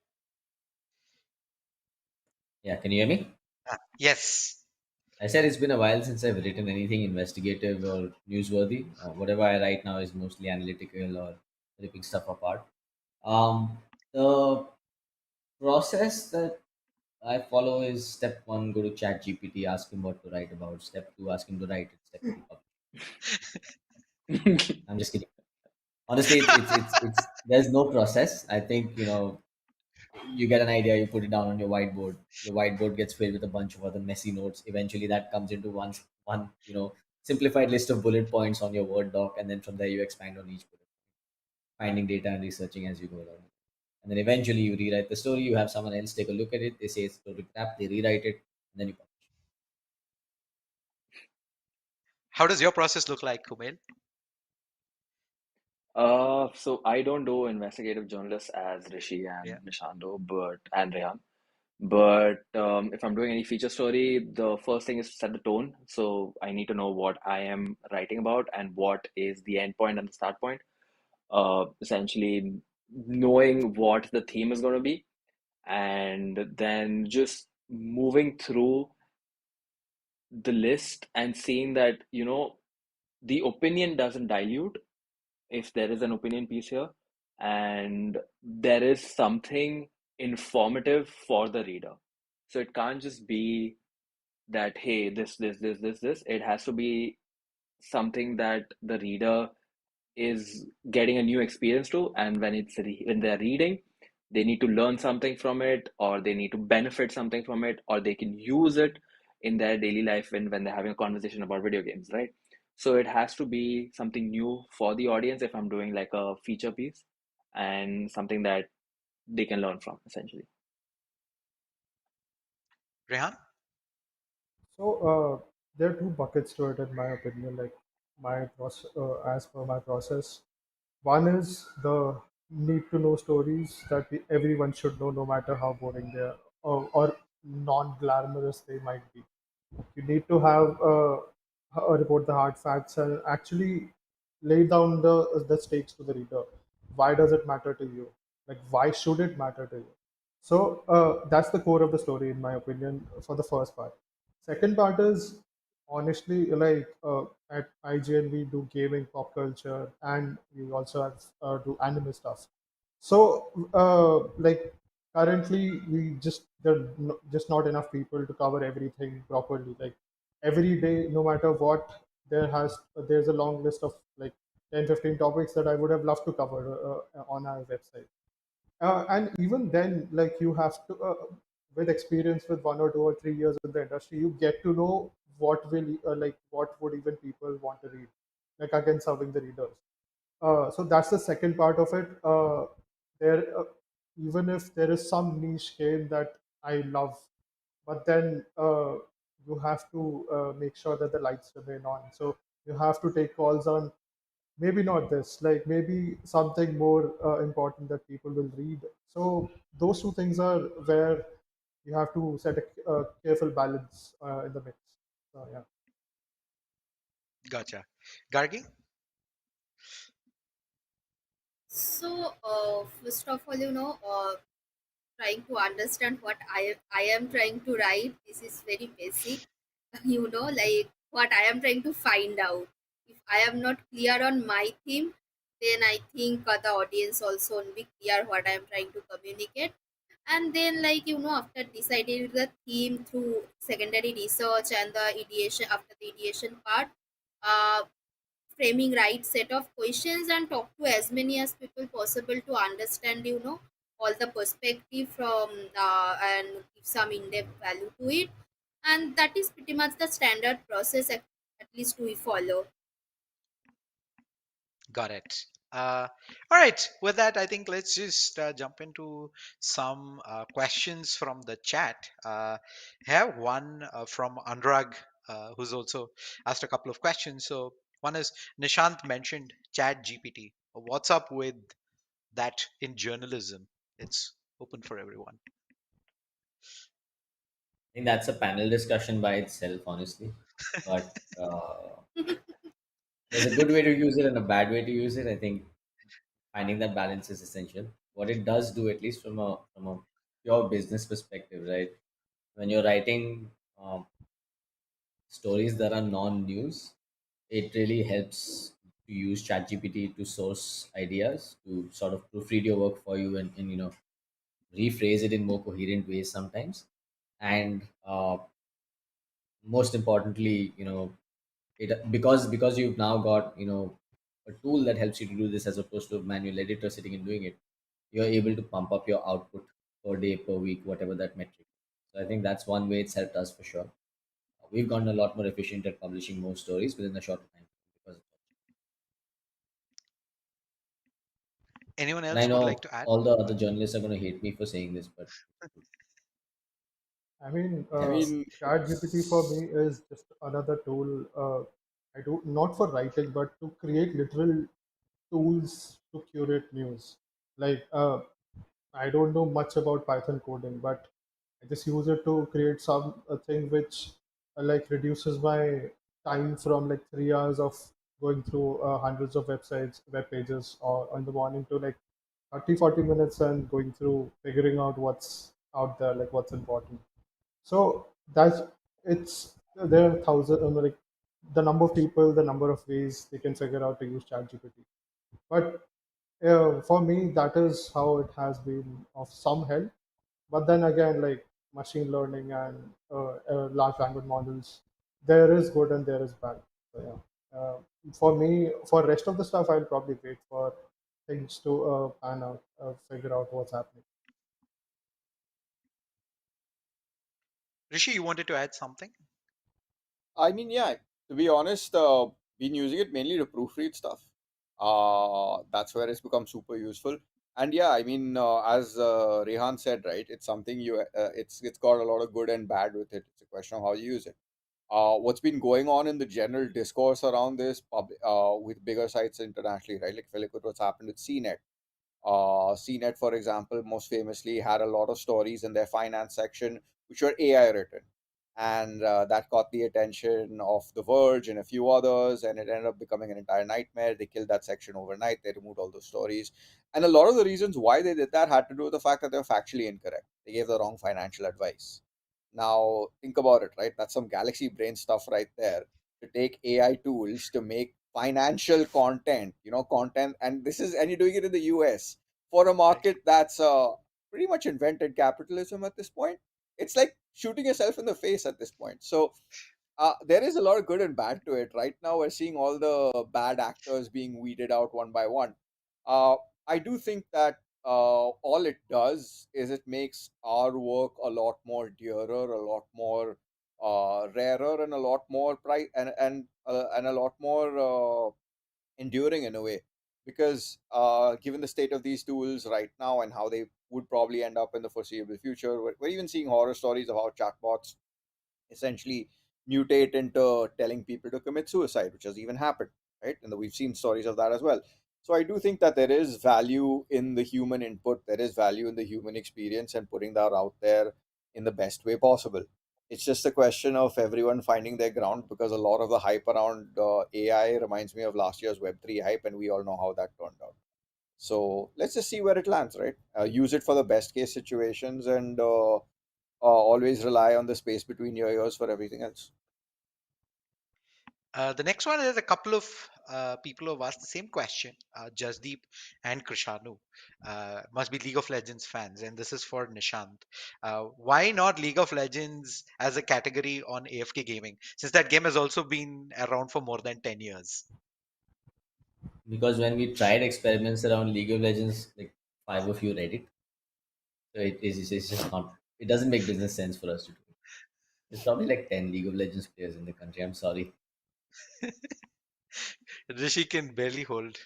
Yeah, can you hear me? Yes. I said it's been a while since I've written anything investigative or newsworthy. Whatever I write now is mostly analytical or ripping stuff apart. The process that I follow is step one, go to Chat GPT, ask him what to write about. Step two, ask him to write it. Step three, publish. I'm just kidding. Honestly, it's there's no process. I think you get an idea, you put it down on your whiteboard. Your whiteboard gets filled with a bunch of other messy notes. Eventually, that comes into one simplified list of bullet points on your Word doc, and then from there you expand on each bullet, finding data and researching as you go along. And then eventually you rewrite the story. You have someone else take a look at it. They say it's totally crap. They rewrite it, and then you publish. How does your process look like, Khumail? So I don't do investigative journalists as Rishi and Yeah. Nishando, and Rehan. But if I'm doing any feature story, the first thing is to set the tone. So I need to know what I am writing about and what is the end point and the start point. Essentially, knowing what the theme is going to be, and then just moving through the list and seeing that, the opinion doesn't dilute if there is an opinion piece here, and there is something informative for the reader. So it can't just be that, hey, this. It has to be something that the reader is getting a new experience to, and when they're reading, they need to learn something from it, or they need to benefit something from it, or they can use it in their daily life when they're having a conversation about video games, right? So it has to be something new for the audience if I'm doing like a feature piece, and something that they can learn from, essentially. Rehan? So there are two buckets to it, in my opinion. Like my process, as per my process, one is the need to know stories that everyone should know, no matter how boring they are or non glamorous they might be. You need to have report the hard facts and actually lay down the stakes to the reader. Why does it matter to you? Like, why should it matter to you? So that's the core of the story, in my opinion, for the first part. Second part is honestly like at IGN we do gaming, pop culture, and we also have, do anime stuff. So like currently just not enough people to cover everything properly. Like every day, no matter what, there's a long list of like 10-15 topics that I would have loved to cover on our website. And even then, like you have to, with experience with 1 or 2 or 3 years in the industry, you get to know what would even people want to read, like again serving the readers. So that's the second part of it. There, even if there is some niche game that I love, but then you have to make sure that the lights remain on. So you have to take calls on maybe not this, like maybe something more important that people will read. So those two things are where you have to set a careful balance in the mix. So yeah. Gotcha. Gargi? So, first of all, trying to understand what I am trying to write. This is very basic, like what I am trying to find out. If I am not clear on my theme, then I think the audience also won't be clear what I am trying to communicate. And then, after deciding the theme through secondary research and the ideation, after the ideation part, uh, framing right set of questions and talk to as many as people possible to understand all the perspective from and give some in-depth value to it, and that is pretty much the standard process at least we follow. Got it. All right. With that, I think let's just jump into some questions from the chat. Have one from Anurag, who's also asked a couple of questions. So one is Nishant mentioned Chat GPT. What's up with that in journalism? It's open for everyone. I think that's a panel discussion by itself, honestly. But there's a good way to use it and a bad way to use it. I think finding that balance is essential. What it does do, at least from a pure business perspective, right? When you're writing stories that are non-news, it really helps to use ChatGPT to source ideas, to sort of proofread your work for you, and rephrase it in more coherent ways sometimes. And most importantly, it because you've now got a tool that helps you to do this as opposed to a manual editor sitting and doing it, you're able to pump up your output per day, per week, whatever that metric. So I think that's one way it's helped us for sure. We've gotten a lot more efficient at publishing more stories within a shorter time because of that. Anyone And I else would like know to add? all the other journalists are going to hate me for saying this, but I mean, I mean, ChatGPT for me is just another tool. I do not for writing, but to create literal tools to curate news. Like, I don't know much about Python coding, but I just use it to create some a thing which like reduces my time from like 3 hours of going through hundreds of web pages, or in the morning to like 30-40 minutes and going through figuring out what's out there, like what's important. So that's it's there are thousands, like the number of people, the number of ways they can figure out to use ChatGPT. But for me, that is how it has been of some help. But then again, like machine learning and large language models, there is good and there is bad. So yeah, for me, for rest of the stuff, I'll probably wait for things to pan out, figure out what's happening. Rishi, you wanted to add something? I mean, yeah. To be honest, been using it mainly to proofread stuff. That's where it's become super useful. And yeah, I mean, as Rehan said, right? It's something it's got a lot of good and bad with it. It's a question of how you use it. What's been going on in the general discourse around this with bigger sites internationally, right? Like, if you look at what's happened with CNET. CNET, for example, most famously had a lot of stories in their finance section which were AI written. And that caught the attention of The Verge and a few others, and it ended up becoming an entire nightmare. They killed that section overnight. They removed all those stories. And a lot of the reasons why they did that had to do with the fact that they were factually incorrect. They gave the wrong financial advice. Now, think about it, right? That's some galaxy brain stuff right there, to take AI tools to make financial content, content, and you're doing it in the US for a market that's pretty much invented capitalism at this point. It's like shooting yourself in the face at this point. So there is a lot of good and bad to it. Right now, we're seeing all the bad actors being weeded out one by one. Uh, I do think that all it does is it makes our work a lot more dearer, a lot more rarer, and a lot more price and a lot more enduring in a way. Because given the state of these tools right now and how they would probably end up in the foreseeable future, we're even seeing horror stories of how chatbots essentially mutate into telling people to commit suicide, which has even happened, right? And we've seen stories of that as well. So I do think that there is value in the human input, there is value in the human experience and putting that out there in the best way possible. It's just a question of everyone finding their ground, because a lot of the hype around AI reminds me of last year's Web3 hype, and we all know how that turned out. So let's just see where it lands, right? Use it for the best case situations, and always rely on the space between your ears for everything else. The next one is a couple of people who have asked the same question, Jasdeep and Krishanu. Must be League of Legends fans, and this is for Nishant. Why not League of Legends as a category on AFK gaming, since that game has also been around for more than 10 years? Because when we tried experiments around League of Legends, like 5 of you read it, so it's just not. It doesn't make business sense for us to do it. There's probably like 10 League of Legends players in the country. I'm sorry. Rishi can barely hold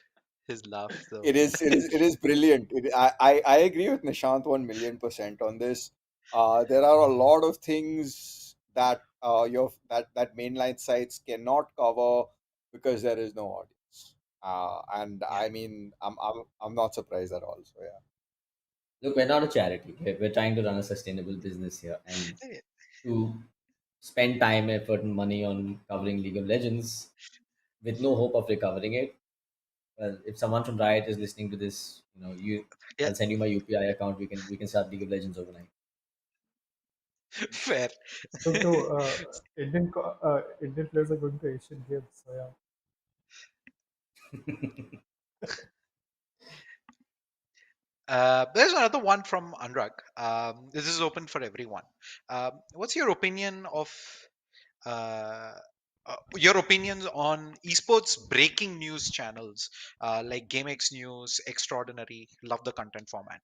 his laugh, so. It is brilliant. I agree with Nishant 1,000,000% on this. There are a lot of things that that mainline sites cannot cover because there is no audience. And Yeah. I mean, I'm not surprised at all. So yeah. Look, we're not a charity. We're trying to run a sustainable business here, and to spend time, effort, and money on covering League of Legends with no hope of recovering it. Well, if someone from Riot is listening to this, Yeah. I'll send you my UPI account. We can start League of Legends overnight. Fair. So too, Indian players are going to Asian Games. So yeah. There's another one from Anurag. This is open for everyone. What's your opinion of uh, your opinions on esports breaking news channels like GameX News, Extraordinary? Love the content format.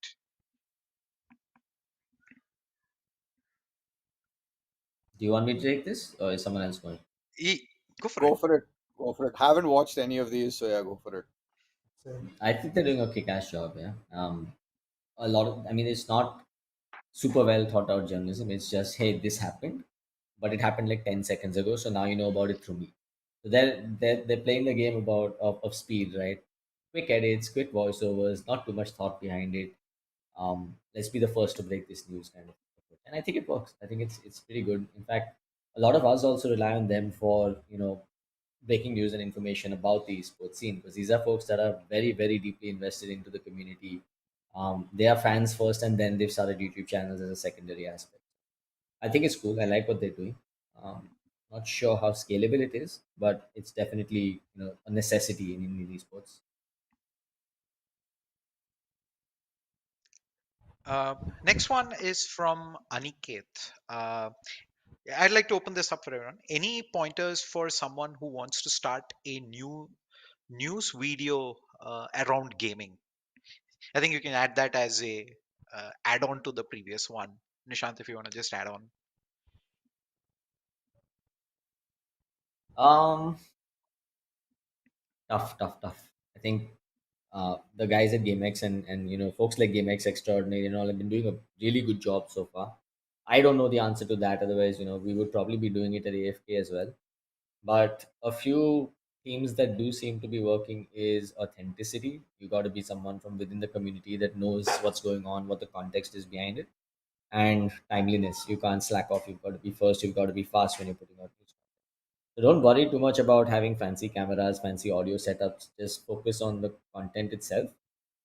Do you want me to take this, or is someone else going? Go for it. Go for it. Go for it. Haven't watched any of these, so yeah, go for it. I think they're doing a kick-ass job. Yeah. A lot of. I mean, it's not super well thought out journalism. It's just, hey, this happened, but it happened like 10 seconds ago, so now you know about it through me. So they're playing the game of speed, right? Quick edits, quick voiceovers, not too much thought behind it. Let's be the first to break this news kind of approach. And I think it works. I think it's pretty good. In fact, a lot of us also rely on them for breaking news and information about the esports scene, because these are folks that are very, very deeply invested into the community. They are fans first, and then they've started YouTube channels as a secondary aspect. I think it's cool. I like what they're doing. Um, Not sure how scalable it is, but it's definitely a necessity in Indian esports. Next one is from Aniket. I'd like to open this up for everyone. Any pointers for someone who wants to start a new news video around gaming? I think you can add that as a add-on to the previous one. Nishant, if you want to just add on. Um, tough. I think the guys at GameX and folks like GameX Extraordinary and all have been doing a really good job so far. I don't know the answer to that. Otherwise, we would probably be doing it at AFK as well. But a few themes that do seem to be working is authenticity. You got to be someone from within the community that knows what's going on, what the context is behind it, and timeliness. You can't slack off. You've got to be first. You've got to be fast when you're putting out news. So don't worry too much about having fancy cameras, fancy audio setups. Just focus on the content itself,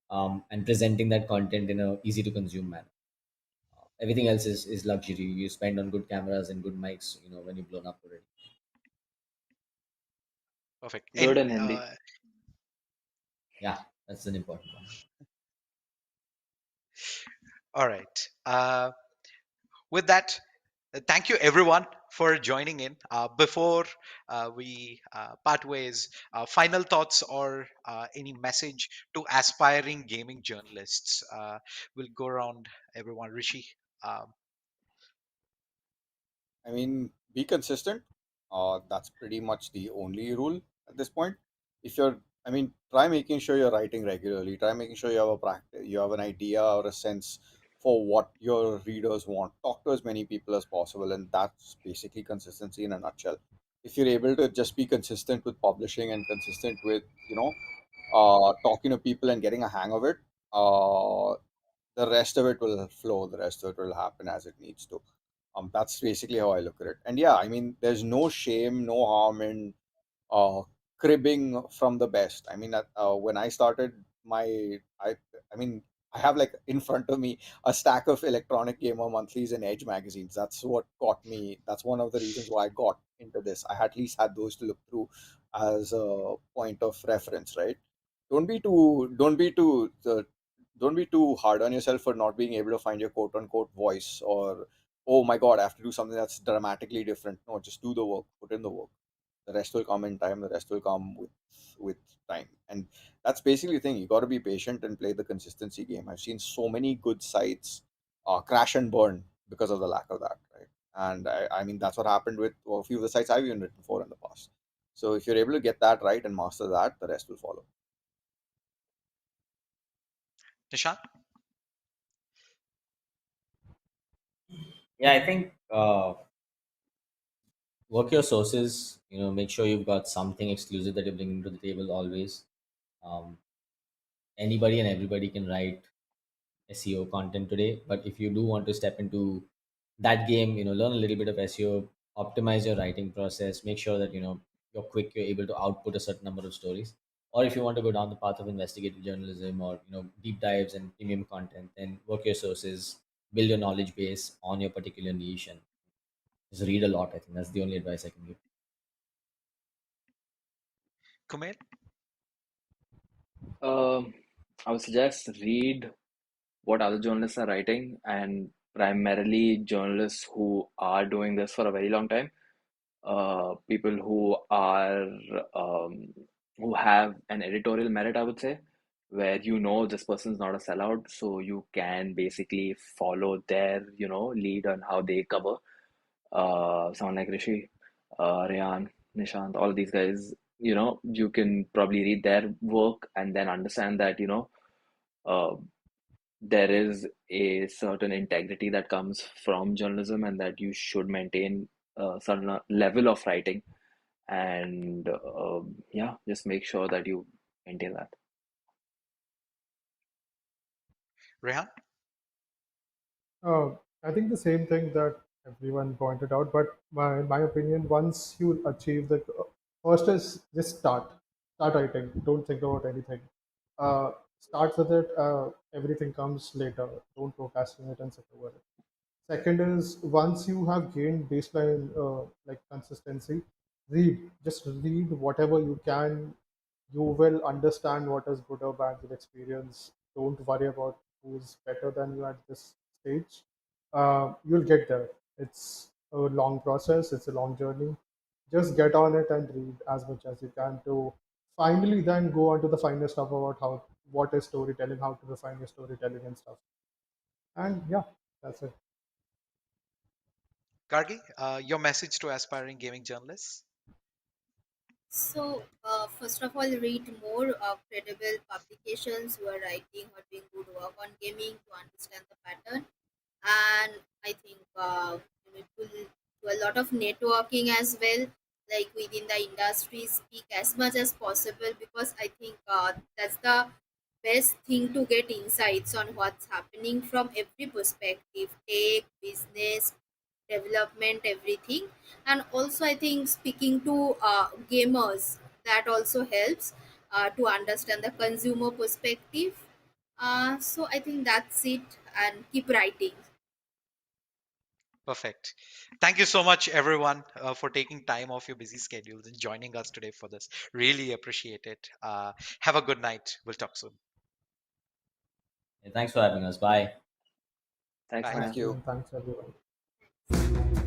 and presenting that content in a easy to consume manner. Everything else is luxury. You spend on good cameras and good mics. When you've blown up already. Perfect. Good And in Hindi. Yeah, that's an important one. All right. With that, thank you everyone for joining in. Before we part ways, final thoughts or any message to aspiring gaming journalists. We'll go around everyone. Rishi. Um, I mean, be consistent. That's pretty much the only rule at this point. If you're, I mean, try making sure you're writing regularly. Try making sure you have a practice, you have an idea or a sense for what your readers want. Talk to as many people as possible, and that's basically consistency in a nutshell. If you're able to just be consistent with publishing and consistent with, talking to people and getting a hang of it, the rest of it will flow. The rest of it will happen as it needs to. That's basically how I look at it. And yeah, I mean, there's no shame, no harm in uh, cribbing from the best. I mean, when I started I mean, I have like in front of me a stack of electronic gamer monthlies and Edge magazines. That's what got me. That's one of the reasons why I got into this. I at least had those to look through as a point of reference, right? Don't be too hard on yourself for not being able to find your quote unquote voice, or oh my god, I have to do something that's dramatically different. No, just do the work, put in the work. The rest will come in time. The rest will come with time. And that's basically the thing. You got to be patient and play the consistency game. I've seen so many good sites crash and burn because of the lack of that, right? And I mean, that's what happened with a few of the sites I've even written for in the past. So if you're able to get that right and master that, the rest will follow. Nishant. Yeah, I think work your sources. Make sure you've got something exclusive that you're bringing to the table always. Um, Anybody and everybody can write SEO content today, but if you do want to step into that game, learn a little bit of SEO, optimize your writing process, make sure that you're quick, you're able to output a certain number of stories. Or if you want to go down the path of investigative journalism or deep dives and premium content, then work your sources, build your knowledge base on your particular niche, and just read a lot. I think that's the only advice I can give. Khumail. Um, I would suggest read what other journalists are writing, and primarily journalists who are doing this for a very long time. People um, who have an editorial merit, I would say, where this person's not a sellout, so you can basically follow their lead on how they cover. Someone like Rishi, Rehan, Nishant, all these guys, you can probably read their work and then understand that uh, there is a certain integrity that comes from journalism, and that you should maintain a certain level of writing, and yeah, just make sure that you maintain that. Rehan. Uh, I think the same thing that everyone pointed out, but in my opinion, once you achieve the first is just start writing. Don't think about anything. Start with it. Everything comes later. Don't procrastinate and sit over it. Second is once you have gained baseline like consistency, read. Just read whatever you can. You will understand what is good or bad with experience. Don't worry about who's better than you at this stage. You'll get there. It's a long process. It's a long journey. Just get on it and read as much as you can to finally then go on to the finer stuff about how what is storytelling, how to refine your storytelling and stuff. And yeah, that's it. Gargi, your message to aspiring gaming journalists. So, first of all, read more credible publications who are writing or doing good work on gaming to understand the pattern. And I think you need to do a lot of networking as well, like within the industry, speak as much as possible, because I think that's the best thing to get insights on what's happening from every perspective: tech, business, development, everything. And also I think speaking to gamers, that also helps to understand the consumer perspective. So I think that's it, and keep writing. Perfect. Thank you so much, everyone, for taking time off your busy schedules and joining us today for this. Really appreciate it. Have a good night. We'll talk soon. Yeah, thanks for having us. Bye. Thanks, Bye. man. Thank you. Thanks everyone.